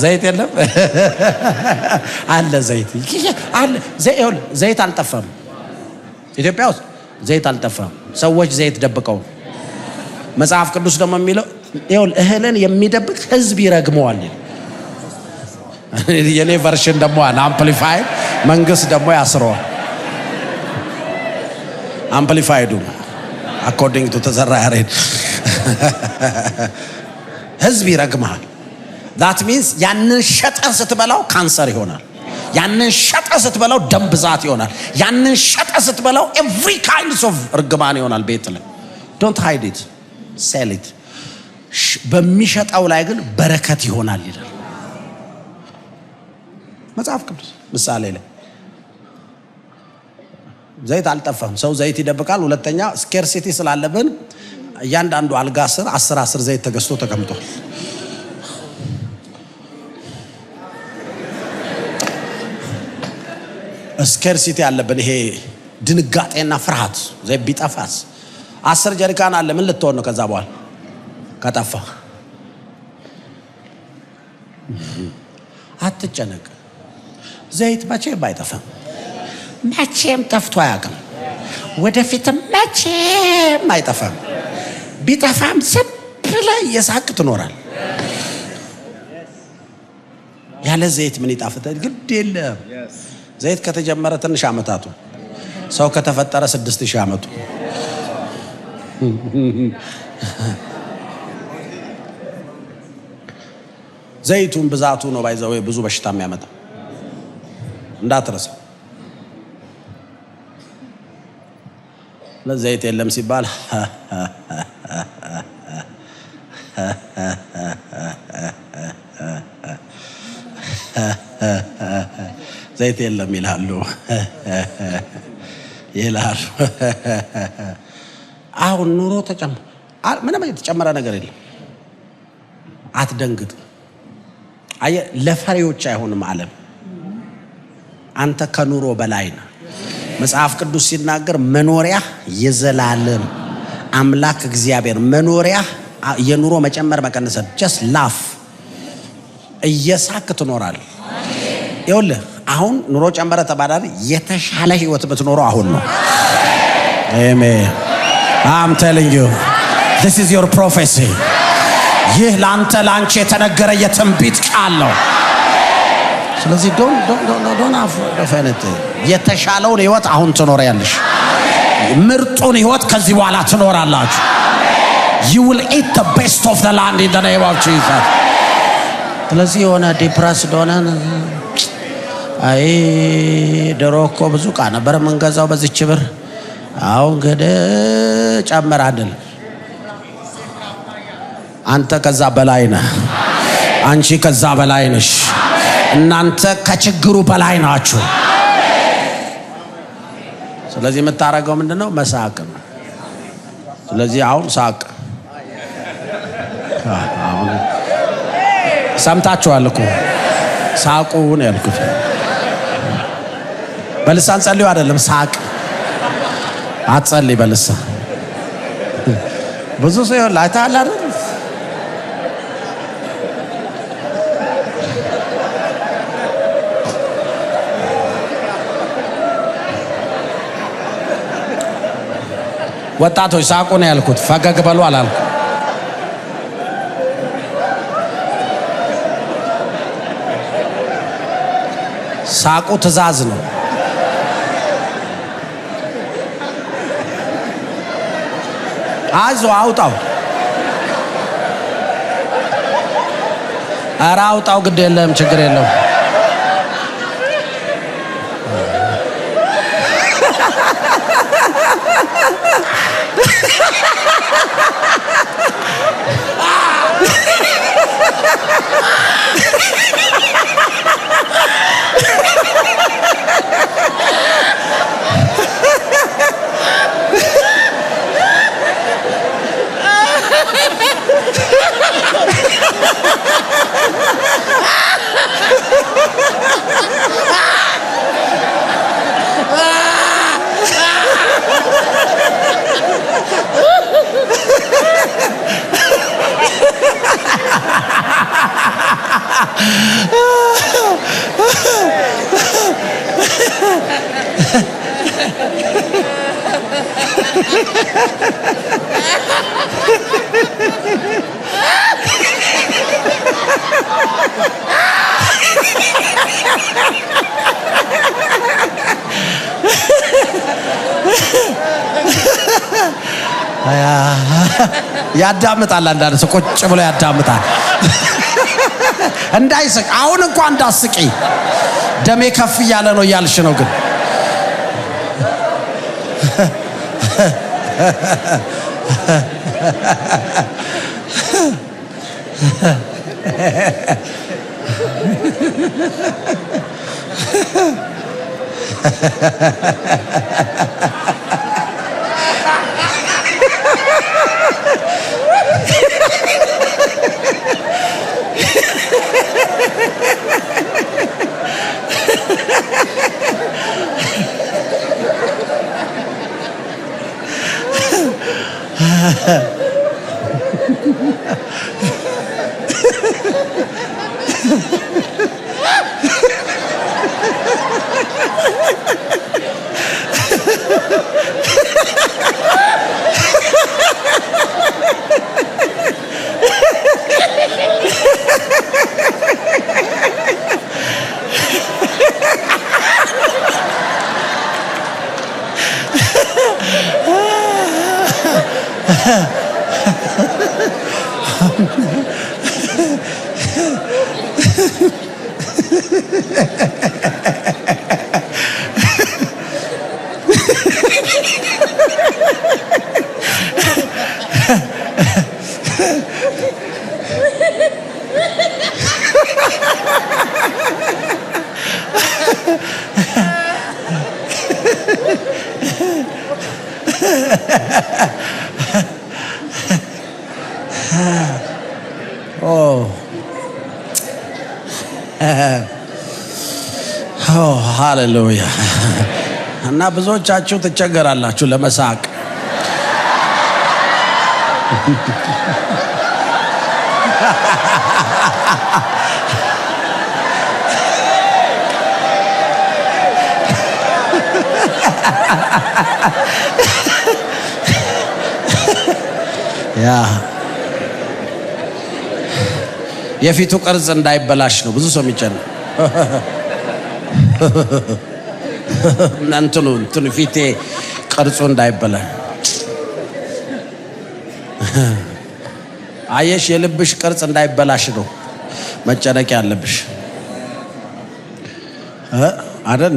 ዘይት የለም አለ ዘይት አለ ዘይት አልጠፋም። ኢትዮጵያ ውስጥ ዘይት አልጠፋም። ሰዎች ዘይት ደብቀው መጽሐፍ ቅዱስ ደግሞ የሚለው እህልን የሚደብቅ ሕዝብ ይረግመዋል። የኔ ቨርሽን ደግሞ አምፕሊፋይ መንግስት ደግሞ ያስረዋል። አምፕሊፋይዱ አኮርዲንግ ቱ ተዘራ ያሬድ ሕዝብ ይረግመሃል። that means ያንን ሸጠ ስትበላው ካንሰር ይሆናል። ያንን ሸጠ ስትበላው ደም ብዛት ይሆናል። ያንን ሸጠ ስትበላው every kinds of እርግማን ይሆናል ቤት ላይ። don't hide it, sell it። በሚሸጠው ላይ ግን በረከት ይሆናል ይላል መጽሐፍ ቅዱስ ምሳሌ ላይ። ዘይት አልጠፋም። ሰው ዘይት ይደብቃል። ሁለተኛ ስኬርሲቲ ስላለብን እያንዳንዱ አልጋ ስር 10 ዘይት ተገዝቶ ተቀምጧል። ስኬርሲቲ ያለብን ይሄ ድንጋጤና ፍርሃት ዘይት ቢጠፋስ 10 ጀሪካን አለ ምን ልትሆን ነው? ከዛ በኋላ ከጠፋ አትጨነቅ። ዘይት መቼም አይጠፋም። መቼም ጠፍቶ አያውቅም። ወደፊትም መቼም አይጠፋም። ቢጠፋም ዝም ብለህ እየሳቅ ትኖራል። ያለ ዘይት ምን ይጣፍጣል? ግድ የለም። ዘይት ከተጀመረ ትንሽ አመታቱ፣ ሰው ከተፈጠረ 6000 አመቱ። ዘይቱን ብዛቱ ነው ባይዘው ብዙ በሽታ የሚያመጣ እንዳትረሳ። ለዘይት የለም ሲባል ዘይት የለም ይላሉ ይላሉ። አሁን ኑሮ ተጨመረ፣ ምንም የተጨመረ ነገር የለም። አትደንግጥ። አየ ለፈሪዎች አይሆንም ዓለም። አንተ ከኑሮ በላይ ነህ። መጽሐፍ ቅዱስ ሲናገር መኖሪያ የዘላለም አምላክ እግዚአብሔር መኖሪያ የኑሮ መጨመር መቀነስ just laugh እየሳክ ትኖራል። ይኸውልህ አሁን ኑሮ ጨመረ ተባዳሪ የተሻለ ህይወት ብትኖረው አሁን ነው። አሜን። I'm telling you this is your prophecy። ይህ ላንተ ላንቺ የተነገረ የትንቢት ቃል ነው። ስለዚህ ዶን አፍረፈነት የተሻለውን ህይወት አሁን ትኖሪያለሽ። ምርጡን ህይወት ከዚህ በኋላ ትኖራላችሁ። you will eat the best of the land in the name of Jesus። ስለዚህ የሆነ ዲፕረስድ ሆነን አይ ደሮኮ ብዙ ዕቃ ነበር የምንገዛው በዚች ብር አሁን እንግዲህ ጨመረ አይደል? አንተ ከዛ በላይ ነህ። አንቺ ከዛ በላይ ነሽ። እናንተ ከችግሩ በላይ ናችሁ። ስለዚህ የምታረገው ምንድነው? መሳቅ ነው። ስለዚህ አሁን ሳቅ። አሁን ሰምታችኋል እኮ ሳቁ ነው ያልኩት። በልሳን ጸልዩ አይደለም ሳቅ። አትጸልይ በልሳን። ብዙ ሰው ላይታላ አይደል? ወጣቶች ሳቁ ነው ያልኩት። ፈገግ በሉ አላልኩም። ሳቁ ትእዛዝ ነው። አይዞህ አውጣው። ኧረ አውጣው፣ ግድ የለም ችግር የለውም። ያዳምጣል። አንዳንድ ሰው ቁጭ ብሎ ያዳምጣል እንዳይስቅ። አሁን እንኳን እንዳስቂ ደሜ ከፍ እያለ ነው እያልሽ ነው ግን ሃሌሉያ። እና ብዙዎቻችሁ ትቸገራላችሁ ለመሳቅ። ያ የፊቱ ቅርጽ እንዳይበላሽ ነው ብዙ ሰው የሚጨነው። እንትኑ ፊቴ ቅርጹ እንዳይበላሽ። አየሽ፣ የልብሽ ቅርጽ እንዳይበላሽ ነው መጨነቅ ያለብሽ አይደል?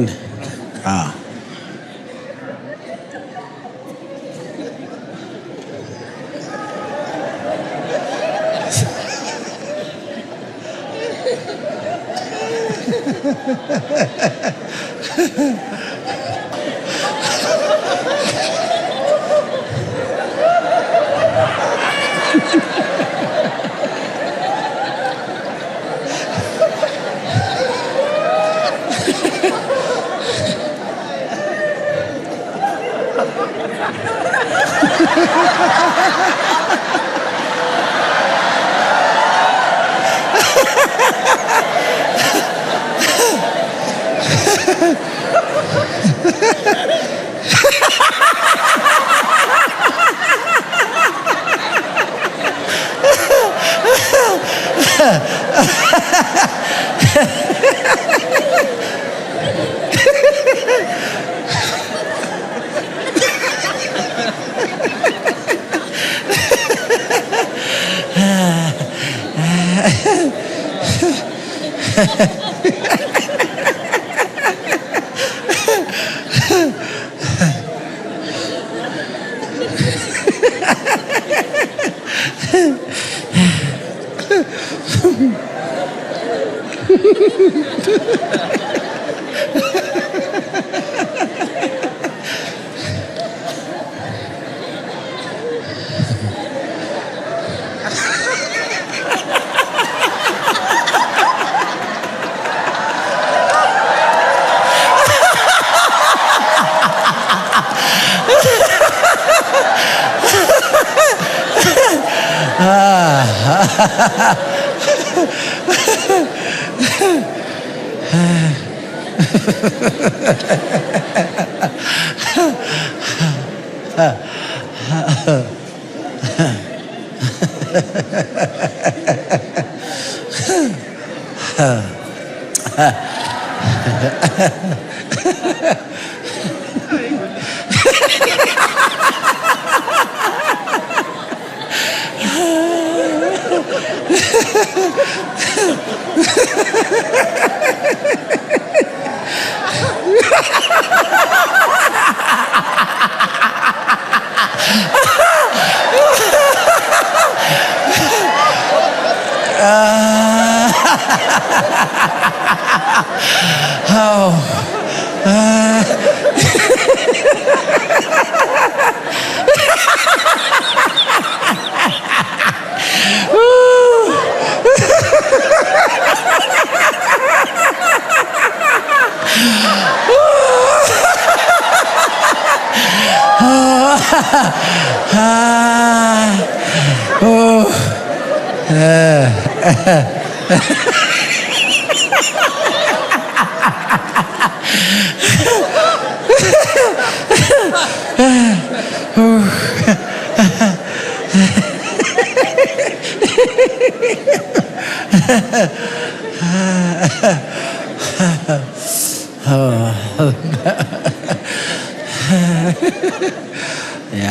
ያ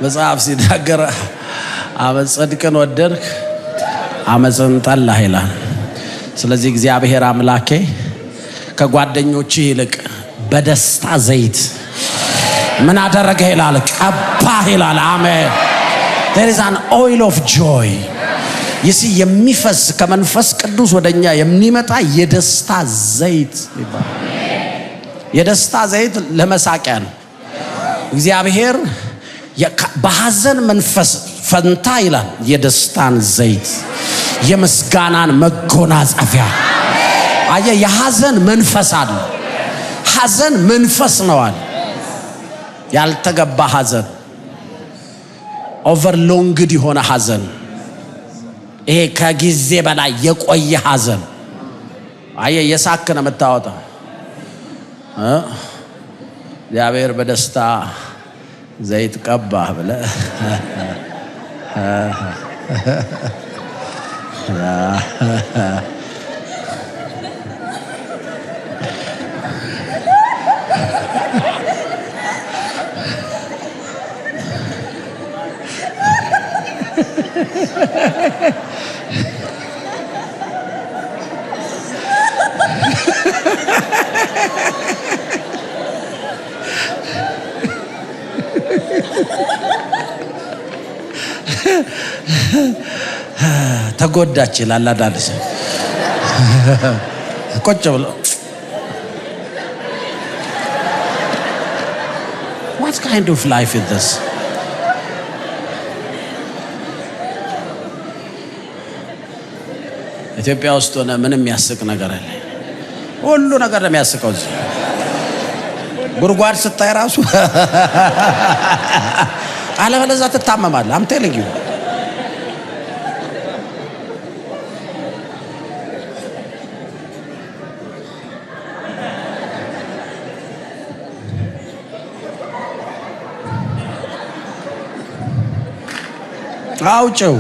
መጽሐፍ ሲናገር አመጽ ጽድቅን ወደድክ አመጽን ጠላህ ይላል። ስለዚህ እግዚአብሔር አምላኬ ከጓደኞች ይልቅ በደስታ ዘይት ምን አደረገ ይላል? ቀባህ ይላል። አሜን። there is an oil of joy የሚፈስ ከመንፈስ ቅዱስ ወደኛ የሚመጣ የደስታ ዘይት ይባላል። የደስታ ዘይት ለመሳቂያ ነው። እግዚአብሔር በሐዘን መንፈስ ፈንታ ይላል የደስታን ዘይት የምስጋናን መጎናጸፊያ። አየ የሐዘን መንፈስ አለ። ሐዘን መንፈስ ነው አለ። ያልተገባ ሐዘን፣ ኦቨርሎንግድ የሆነ ሐዘን፣ ይሄ ከጊዜ በላይ የቆየ ሐዘን። አየ የሳክ ነው የምታወጣው። እግዚአብሔር በደስታ ዘይት ቀባህ ብለ ተጎዳች ይላል አዳልሽ ቁጭ ብሎ what kind of life is this? ኢትዮጵያ ውስጥ ሆነ ምንም የሚያስቅ ነገር አለ? ሁሉ ነገር ነው የሚያስቀው። እዚህ ጉርጓድ ስታይ ራሱ አለበለዚያ ትታመማለህ። I'm telling you. አውጪው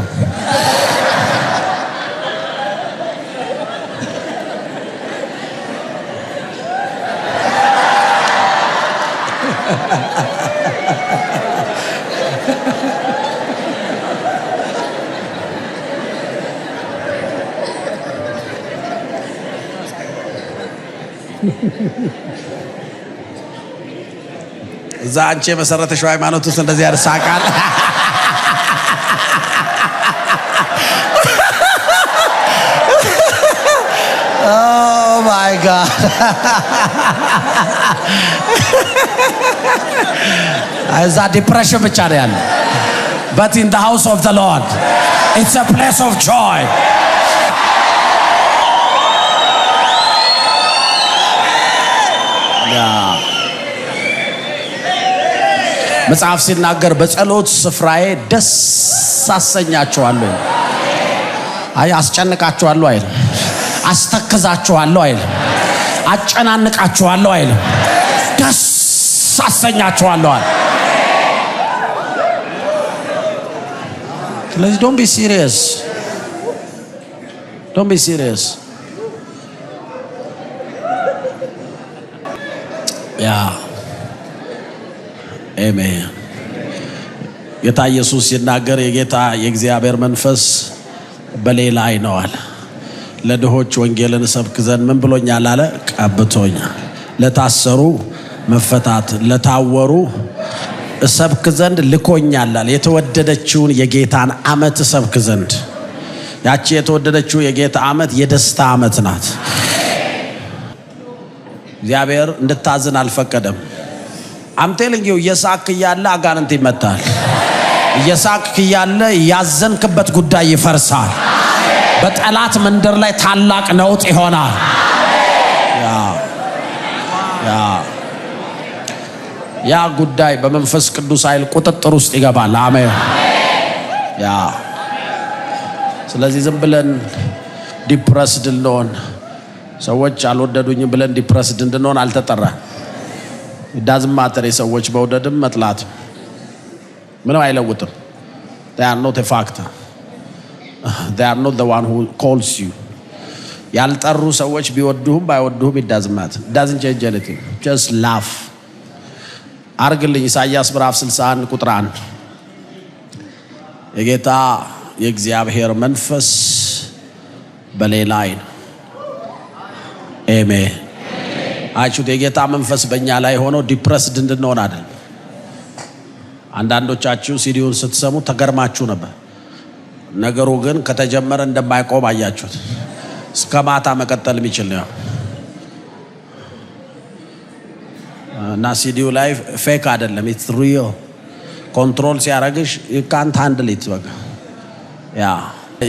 እዛ አንቺ የመሰረተሽው ሃይማኖት ውስጥ እንደዚህ ያርሳቃል። Oh my God. እዛ ዲፕሬሽን ብቻ ነው ያለው። But in the house of the Lord, it's a place of joy. መጽሐፍ ሲናገር በጸሎት ስፍራዬ ደስ አሰኛቸዋለሁ። አይ አስጨንቃቸዋለሁ አይልም። አስተክዛቸዋለሁ አይልም። አጨናንቃቸዋለሁ አይልም። ደስ አሰኛቸዋለሁ አለ። ስለዚህ don't be serious. Don't be serious. አሜን። ጌታ ኢየሱስ ሲናገር የጌታ የእግዚአብሔር መንፈስ በሌላ አይነዋል። ለድሆች ወንጌልን ሰብክ ዘንድ ምን ብሎኛል አለ? ቀብቶኛል። ለታሰሩ መፈታት፣ ለታወሩ ሰብክ ዘንድ ልኮኛል አለ። የተወደደችውን የጌታን ዓመት ሰብክ ዘንድ። ያቺ የተወደደችው የጌታ ዓመት የደስታ ዓመት ናት። እግዚአብሔር እንድታዝን አልፈቀደም። አምቴልንጊው እየሳክ ያለ አጋንንት ይመታል። እየሳክ ያለ ያዘንክበት ጉዳይ ይፈርሳል። በጠላት መንደር ላይ ታላቅ ነውጥ ይሆናል። ያ ጉዳይ በመንፈስ ቅዱስ ኃይል ቁጥጥር ውስጥ ይገባል። አሜን። ስለዚህ ዝም ብለን ዲፕረስድ እንሆን ሰዎች አልወደዱኝም ብለን ዲፕረስድ እንድንሆን አልተጠራን። ዳዝም ማተር የሰዎች መውደድም መጥላት ምንም አይለውጥም። they are not a factor. they are not the one who calls you. ያልጠሩ ሰዎች ቢወዱህም ባይወዱህም it doesn't change anything. just laugh. አርግልኝ ኢሳይያስ ምዕራፍ 61 ቁጥር 1 የጌታ የእግዚአብሔር መንፈስ በሌላ ነው። አሜን። አቹት የጌታ መንፈስ በእኛ ላይ ሆኖ ዲፕረስድ እንድንሆን አይደል። አንዳንዶቻችሁ ሲዲውን ስትሰሙ ተገርማችሁ ነበር። ነገሩ ግን ከተጀመረ እንደማይቆም አያችሁት። እስከ ማታ መቀጠል የሚችል ነው እና ሲዲው ላይ ፌክ አይደለም። ኢትስ ሪል። ኮንትሮል ሲያረግሽ you can't handle it። በቃ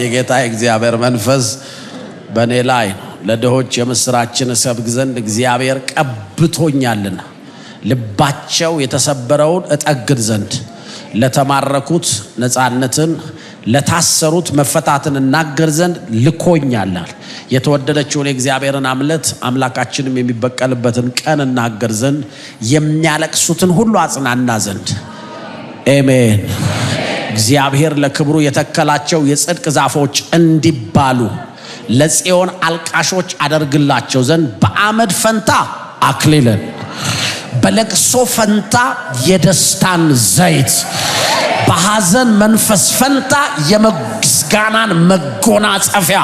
የጌታ የእግዚአብሔር መንፈስ በእኔ ላይ ነው። ለድሆች የምስራችን ሰብክ ዘንድ እግዚአብሔር ቀብቶኛልና፣ ልባቸው የተሰበረውን እጠግን ዘንድ፣ ለተማረኩት ነፃነትን፣ ለታሰሩት መፈታትን እናገር ዘንድ ልኮኛል። የተወደደችውን የእግዚአብሔርን አምላካችንም የሚበቀልበትን ቀን እናገር ዘንድ፣ የሚያለቅሱትን ሁሉ አጽናና ዘንድ። አሜን። እግዚአብሔር ለክብሩ የተከላቸው የጽድቅ ዛፎች እንዲባሉ ለጽዮን አልቃሾች አደርግላቸው ዘንድ በአመድ ፈንታ አክሊልን፣ በለቅሶ ፈንታ የደስታን ዘይት፣ በሐዘን መንፈስ ፈንታ የምስጋናን መጎናጸፊያ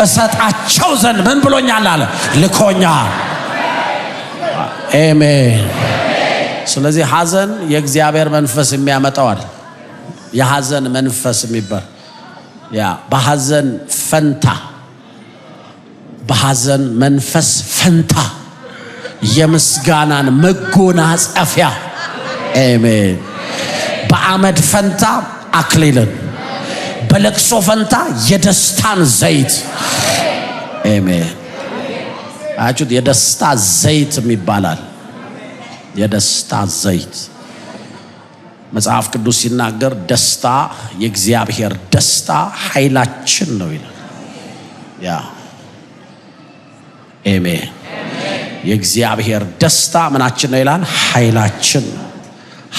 እሰጣቸው ዘንድ ምን ብሎኛል አለ? ልኮኛል። አሜን። ስለዚህ ሐዘን የእግዚአብሔር መንፈስ የሚያመጣዋል። የሐዘን መንፈስ የሚባል በሐዘን ፈንታ፣ በሐዘን መንፈስ ፈንታ የምስጋናን መጎናጸፊያ። አሜን። በአመድ ፈንታ አክሊልን፣ በለቅሶ ፈንታ የደስታን ዘይት። አሜን። አያችሁት? የደስታ ዘይት ይባላል። የደስታ ዘይት መጽሐፍ ቅዱስ ሲናገር ደስታ፣ የእግዚአብሔር ደስታ ኃይላችን ነው ይላል። አሜን። የእግዚአብሔር ደስታ ምናችን ነው ይላል? ኃይላችን።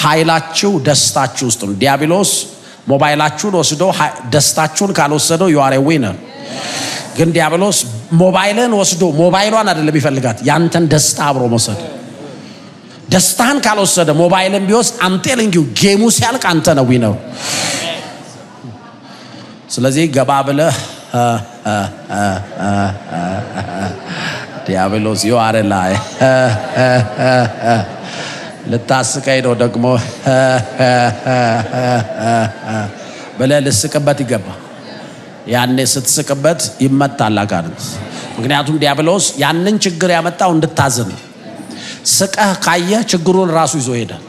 ኃይላችሁ ደስታችሁ ውስጥ ነው። ዲያብሎስ ሞባይላችሁን ወስዶ ደስታችሁን ካልወሰደው you are a winner። ግን ዲያብሎስ ሞባይልን ወስዶ ሞባይሏን አይደለም ይፈልጋት፣ ያንተን ደስታ አብሮ መውሰድ። ደስታን ካልወሰደ ሞባይልን ቢወስድ I'm telling you ጌሙ ሲያልቅ አንተ ነው ዊነር። ስለዚህ ገባ ብለህ ዲያብሎስ you are a lie ልታስቀኝ ነው ደግሞ ብለህ ልስቅበት ይገባ። ያኔ ስትስቅበት ይመታል አጋንንት። ምክንያቱም ዲያብሎስ ያንን ችግር ያመጣው እንድታዝን። ስቀህ ካየ ችግሩን ራሱ ይዞ ሄዳል።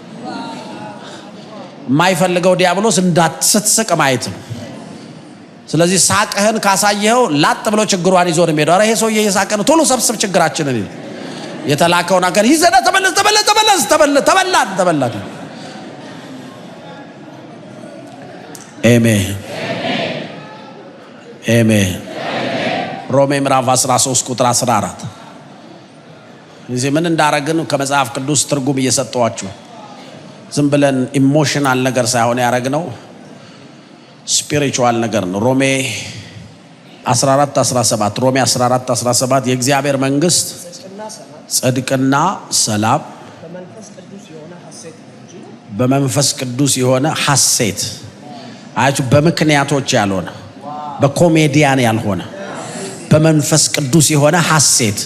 የማይፈልገው ዲያብሎስ እንዳትስቅ ማየት ነው። ስለዚህ ሳቅህን ካሳየኸው ላጥ ብሎ ችግሯን ይዞ ነው የሚሄደው። ኧረ ይሄ ሰውዬ እየሳቀ ነው፣ ቶሎ ሰብስብ ችግራችንን ይል የተላከውን አገር ይዘና ተበላን። አሜን አሜን። ሮሜ ምዕራፍ 13 ቁጥር 14 እዚህ ምን እንዳረግን ከመጽሐፍ ቅዱስ ትርጉም እየሰጠዋችሁ ዝም ብለን ኢሞሽናል ነገር ሳይሆን ያረግነው ስፒሪቹዋል ነገር ነው። ሮሜ 14:17 የእግዚአብሔር መንግስት ጽድቅና ሰላም በመንፈስ ቅዱስ የሆነ ሐሴት አያችሁ፣ በምክንያቶች ያልሆነ በኮሜዲያን ያልሆነ በመንፈስ ቅዱስ የሆነ ሐሴት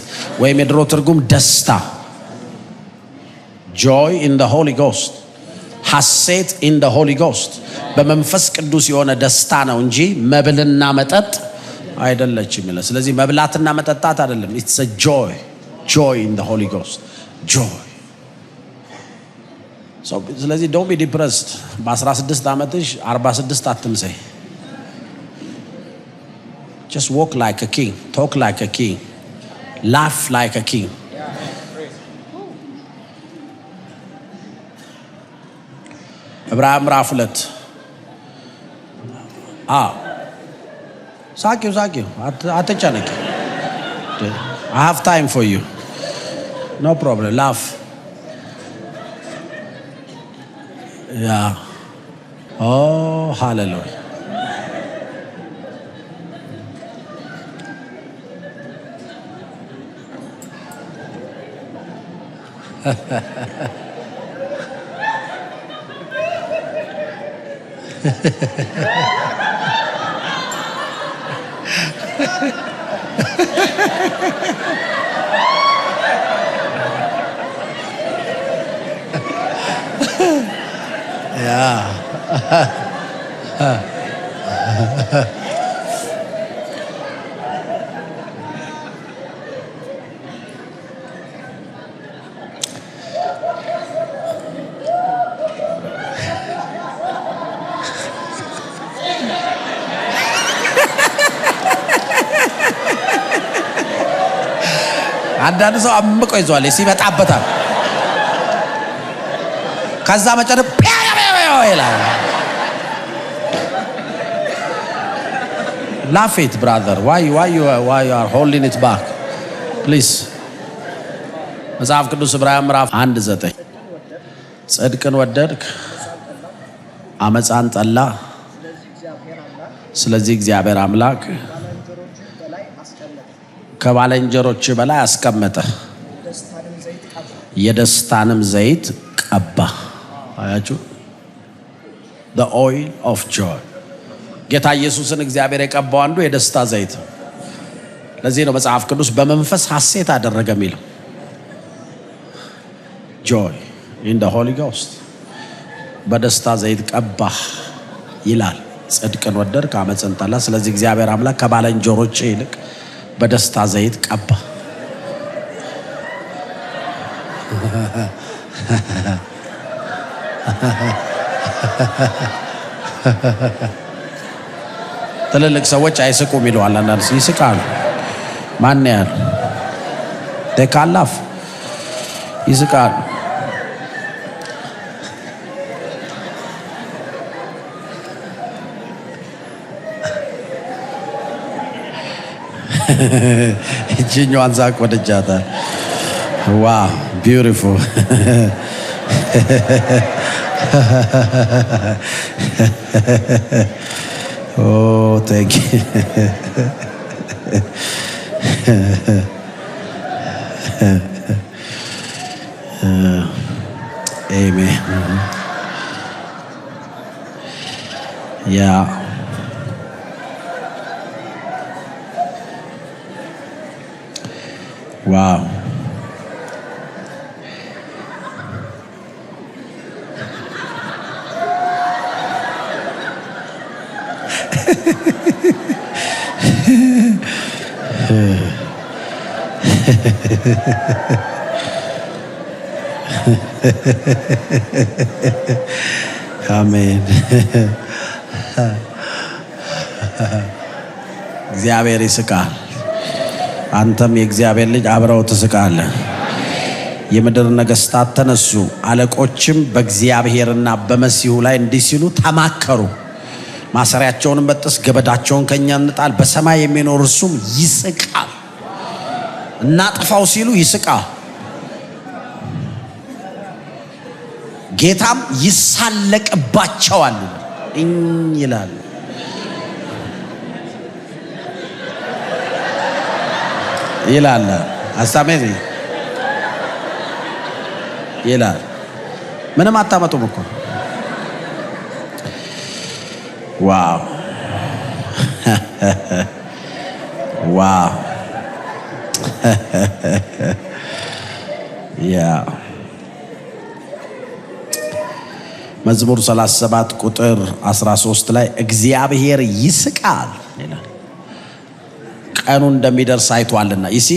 ወይም የድሮ ትርጉም ደስታ joy in the Holy Ghost ሐሴት in the Holy Ghost በመንፈስ ቅዱስ የሆነ ደስታ ነው እንጂ መብልና መጠጥ አይደለችም ይላል። ስለዚህ መብላትና መጠጣት አይደለም። it's a joy in the Holy Ghost joy so ስለዚህ don't be depressed በ16 ዓመትሽ 46 አትምሰይ just walk like a king talk like a king laugh like a king ዕብራውያን ምዕራፍ 2 ሳቂው አትጨነቂ I have time for you no problem laugh yeah oh hallelujah yeah አንዳንድ ሰው አምቆ ይዟል ሲመጣበታል ከዛ መጨረሻ ይላል laugh it brother why you are holding it back please መጽሐፍ ቅዱስ ዕብራውያን ምዕራፍ 1:9 ጽድቅን ወደድክ አመፃን ጠላ ስለዚህ እግዚአብሔር አምላክ ከባልንጀሮች በላይ አስቀመጠ የደስታንም ዘይት ቀባ አያችሁ the oil of joy ጌታ ኢየሱስን እግዚአብሔር የቀባው አንዱ የደስታ ዘይት ነው። ለዚህ ነው መጽሐፍ ቅዱስ በመንፈስ ሐሴት አደረገ የሚለው joy in the Holy Ghost በደስታ ዘይት ቀባ ይላል። ጽድቅን ወደድክ አመፅን ጠላ ስለዚህ እግዚአብሔር አምላክ ከባልንጀሮች ይልቅ በደስታ ዘይት ቀባ ትልልቅ ሰዎች አይስቁም ይለዋል። አንዳንድ ይስቃሉ። ማን ያል ተካላፍ ይስቃሉ። እጅኛዋን ዛቅ ወደጃታል። ዋው ቢዩቲፉል oh thank you amen yeah wow አሜን። እግዚአብሔር ይስቃል። አንተም የእግዚአብሔር ልጅ አብረው ትስቃለህ። የምድር ነገስታት ተነሱ፣ አለቆችም በእግዚአብሔርና በመሲሁ ላይ እንዲህ ሲሉ ተማከሩ። ማሰሪያቸውን በጥስ ገበዳቸውን ከኛ እንጣል። በሰማይ የሚኖር እርሱም ይስቃል። እናጥፋው ሲሉ ይስቃል። ጌታም ይሳለቅባቸዋል ይላል። ይላል። አስታሜዚ ይላል። ምንም አታመጡም እኮ ዋው ዋው ያ መዝሙር 37 ቁጥር 13 ላይ እግዚአብሔር ይስቃል ይላል። ቀኑ እንደሚደርስ አይቷልና ይሲ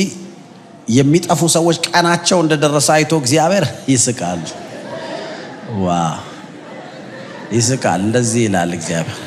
የሚጠፉ ሰዎች ቀናቸው እንደደረሰ አይቶ እግዚአብሔር ይስቃል። ዋው ይስቃል። እንደዚህ ይላል እግዚአብሔር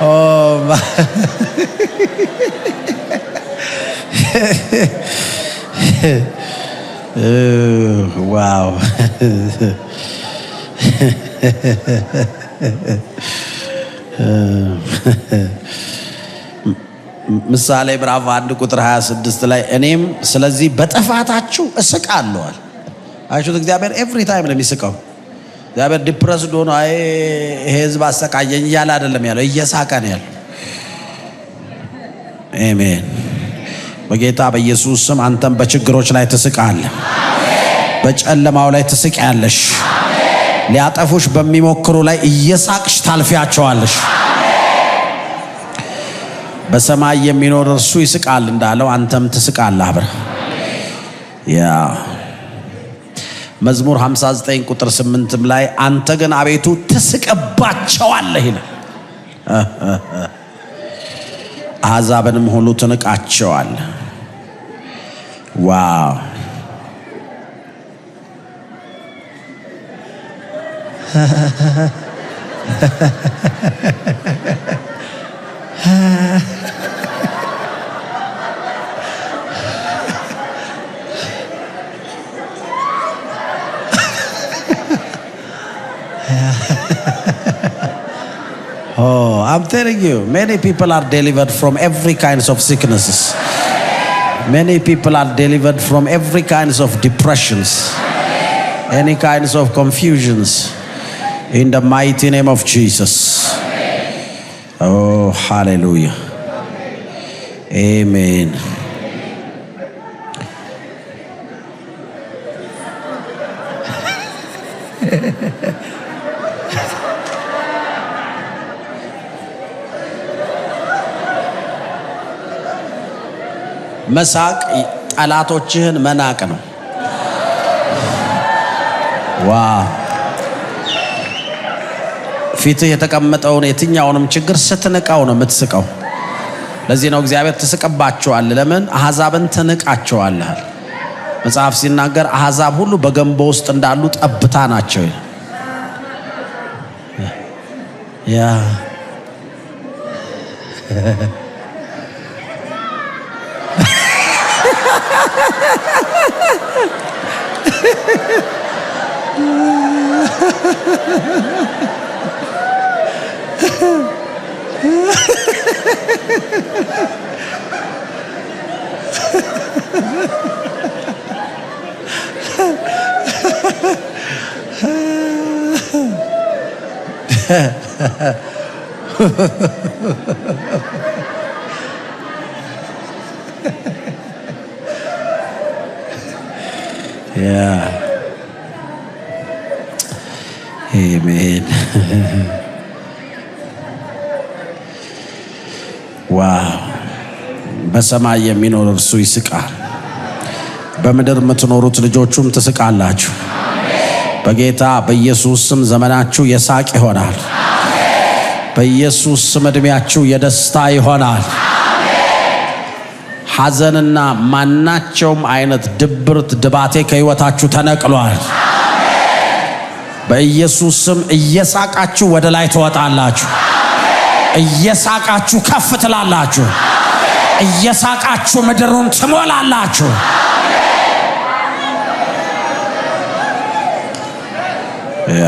oh wow ምሳሌ ምዕራፍ 1 ቁጥር 26 ላይ እኔም ስለዚህ በጥፋታችሁ እስቃለሁ አለ። አይሹት እግዚአብሔር ኤቭሪ ታይም ነው የሚስቀው። እግዚአብሔር ዲፕረስድ ሆኖ አይ ይሄ ህዝብ አሰቃየኝ እያለ አይደለም ያለው፣ እየሳቀ ነው ያለው። አሜን። በጌታ በኢየሱስ ስም አንተም በችግሮች ላይ ትስቃለህ። በጨለማው ላይ ትስቂያለሽ። ሊያጠፉሽ በሚሞክሩ ላይ እየሳቅሽ ታልፊያቸዋለሽ። በሰማይ የሚኖር እርሱ ይስቃል እንዳለው አንተም ትስቃለህ አብረህ። ያ መዝሙር 59 ቁጥር 8 ላይ አንተ ግን አቤቱ ትስቅባቸዋለህ ይላል። አሕዛብንም ሁሉ ትንቃቸዋለህ። ዋው Oh, I'm telling you, many people are delivered from every kinds of sicknesses. Many people are delivered from every kinds of depressions, any kinds of confusions. In the mighty name of Jesus. Oh, hallelujah. Amen. መሳቅ ጠላቶችህን መናቅ ነው። ዋው ፊትህ የተቀመጠውን የትኛውንም ችግር ስትንቀው ነው የምትስቀው። ለዚህ ነው እግዚአብሔር ትስቅባቸዋለህ። ለምን? አሕዛብን ትንቃቸዋለህ። መጽሐፍ ሲናገር አሕዛብ ሁሉ በገንቦ ውስጥ እንዳሉ ጠብታ ናቸው። ያ Yeah. Amen. ዋው በሰማይ የሚኖር እርሱ ይስቃል። በምድር የምትኖሩት ልጆቹም ትስቃላችሁ። በጌታ በኢየሱስ ስም ዘመናችሁ የሳቅ ይሆናል። በኢየሱስ ስም ዕድሜያችሁ የደስታ ይሆናል። ሐዘንና ማናቸውም አይነት ድብርት ድባቴ ከሕይወታችሁ ተነቅሏል። በኢየሱስ ስም እየሳቃችሁ ወደ ላይ ትወጣላችሁ። እየሳቃችሁ ከፍ ትላላችሁ። እየሳቃችሁ ምድሩን ትሞላላችሁ። ያ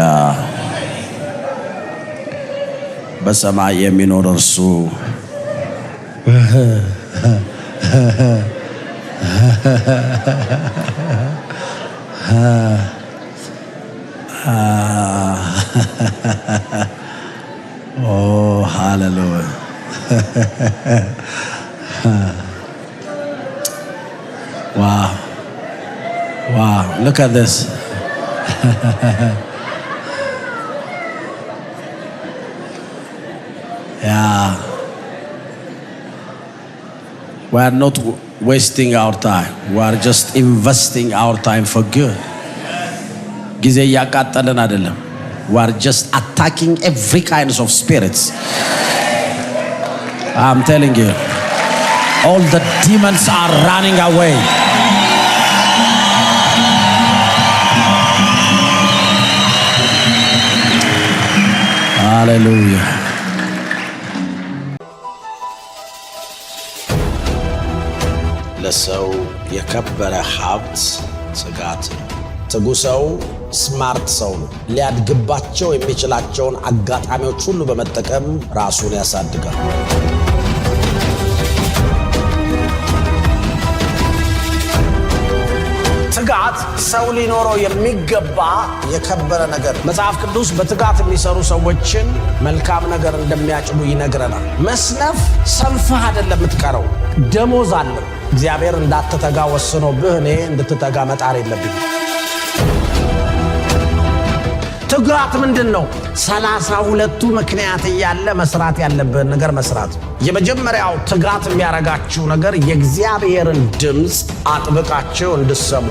በሰማይ የሚኖር እርሱ Oh, hallelujah. Wow. Wow, look at this. Yeah. We are not wasting our time. We are just investing our time for good. ጊዜ ያቃጠለን አይደለም. We are just attacking every kinds of spirits. I'm telling you, all the demons are running away. Hallelujah. ለሰው የከበረ ሀብት ትጋት ነው። ትጉ ሰው ስማርት ሰው ነው። ሊያድግባቸው የሚችላቸውን አጋጣሚዎች ሁሉ በመጠቀም ራሱን ያሳድጋል። ትጋት ሰው ሊኖረው የሚገባ የከበረ ነገር። መጽሐፍ ቅዱስ በትጋት የሚሰሩ ሰዎችን መልካም ነገር እንደሚያጭዱ ይነግረናል። መስነፍ ሰንፈህ አይደለም የምትቀረው፣ ደሞዝ አለ። እግዚአብሔር እንዳትተጋ ወስኖብህ እኔ እንድትተጋ መጣር የለብኝ። ትጋት ምንድን ነው? 32ቱ ምክንያት እያለ መስራት ያለብን ነገር መስራት። የመጀመሪያው ትጋት የሚያረጋችሁ ነገር የእግዚአብሔርን ድምፅ አጥብቃችሁ እንድትሰሙ።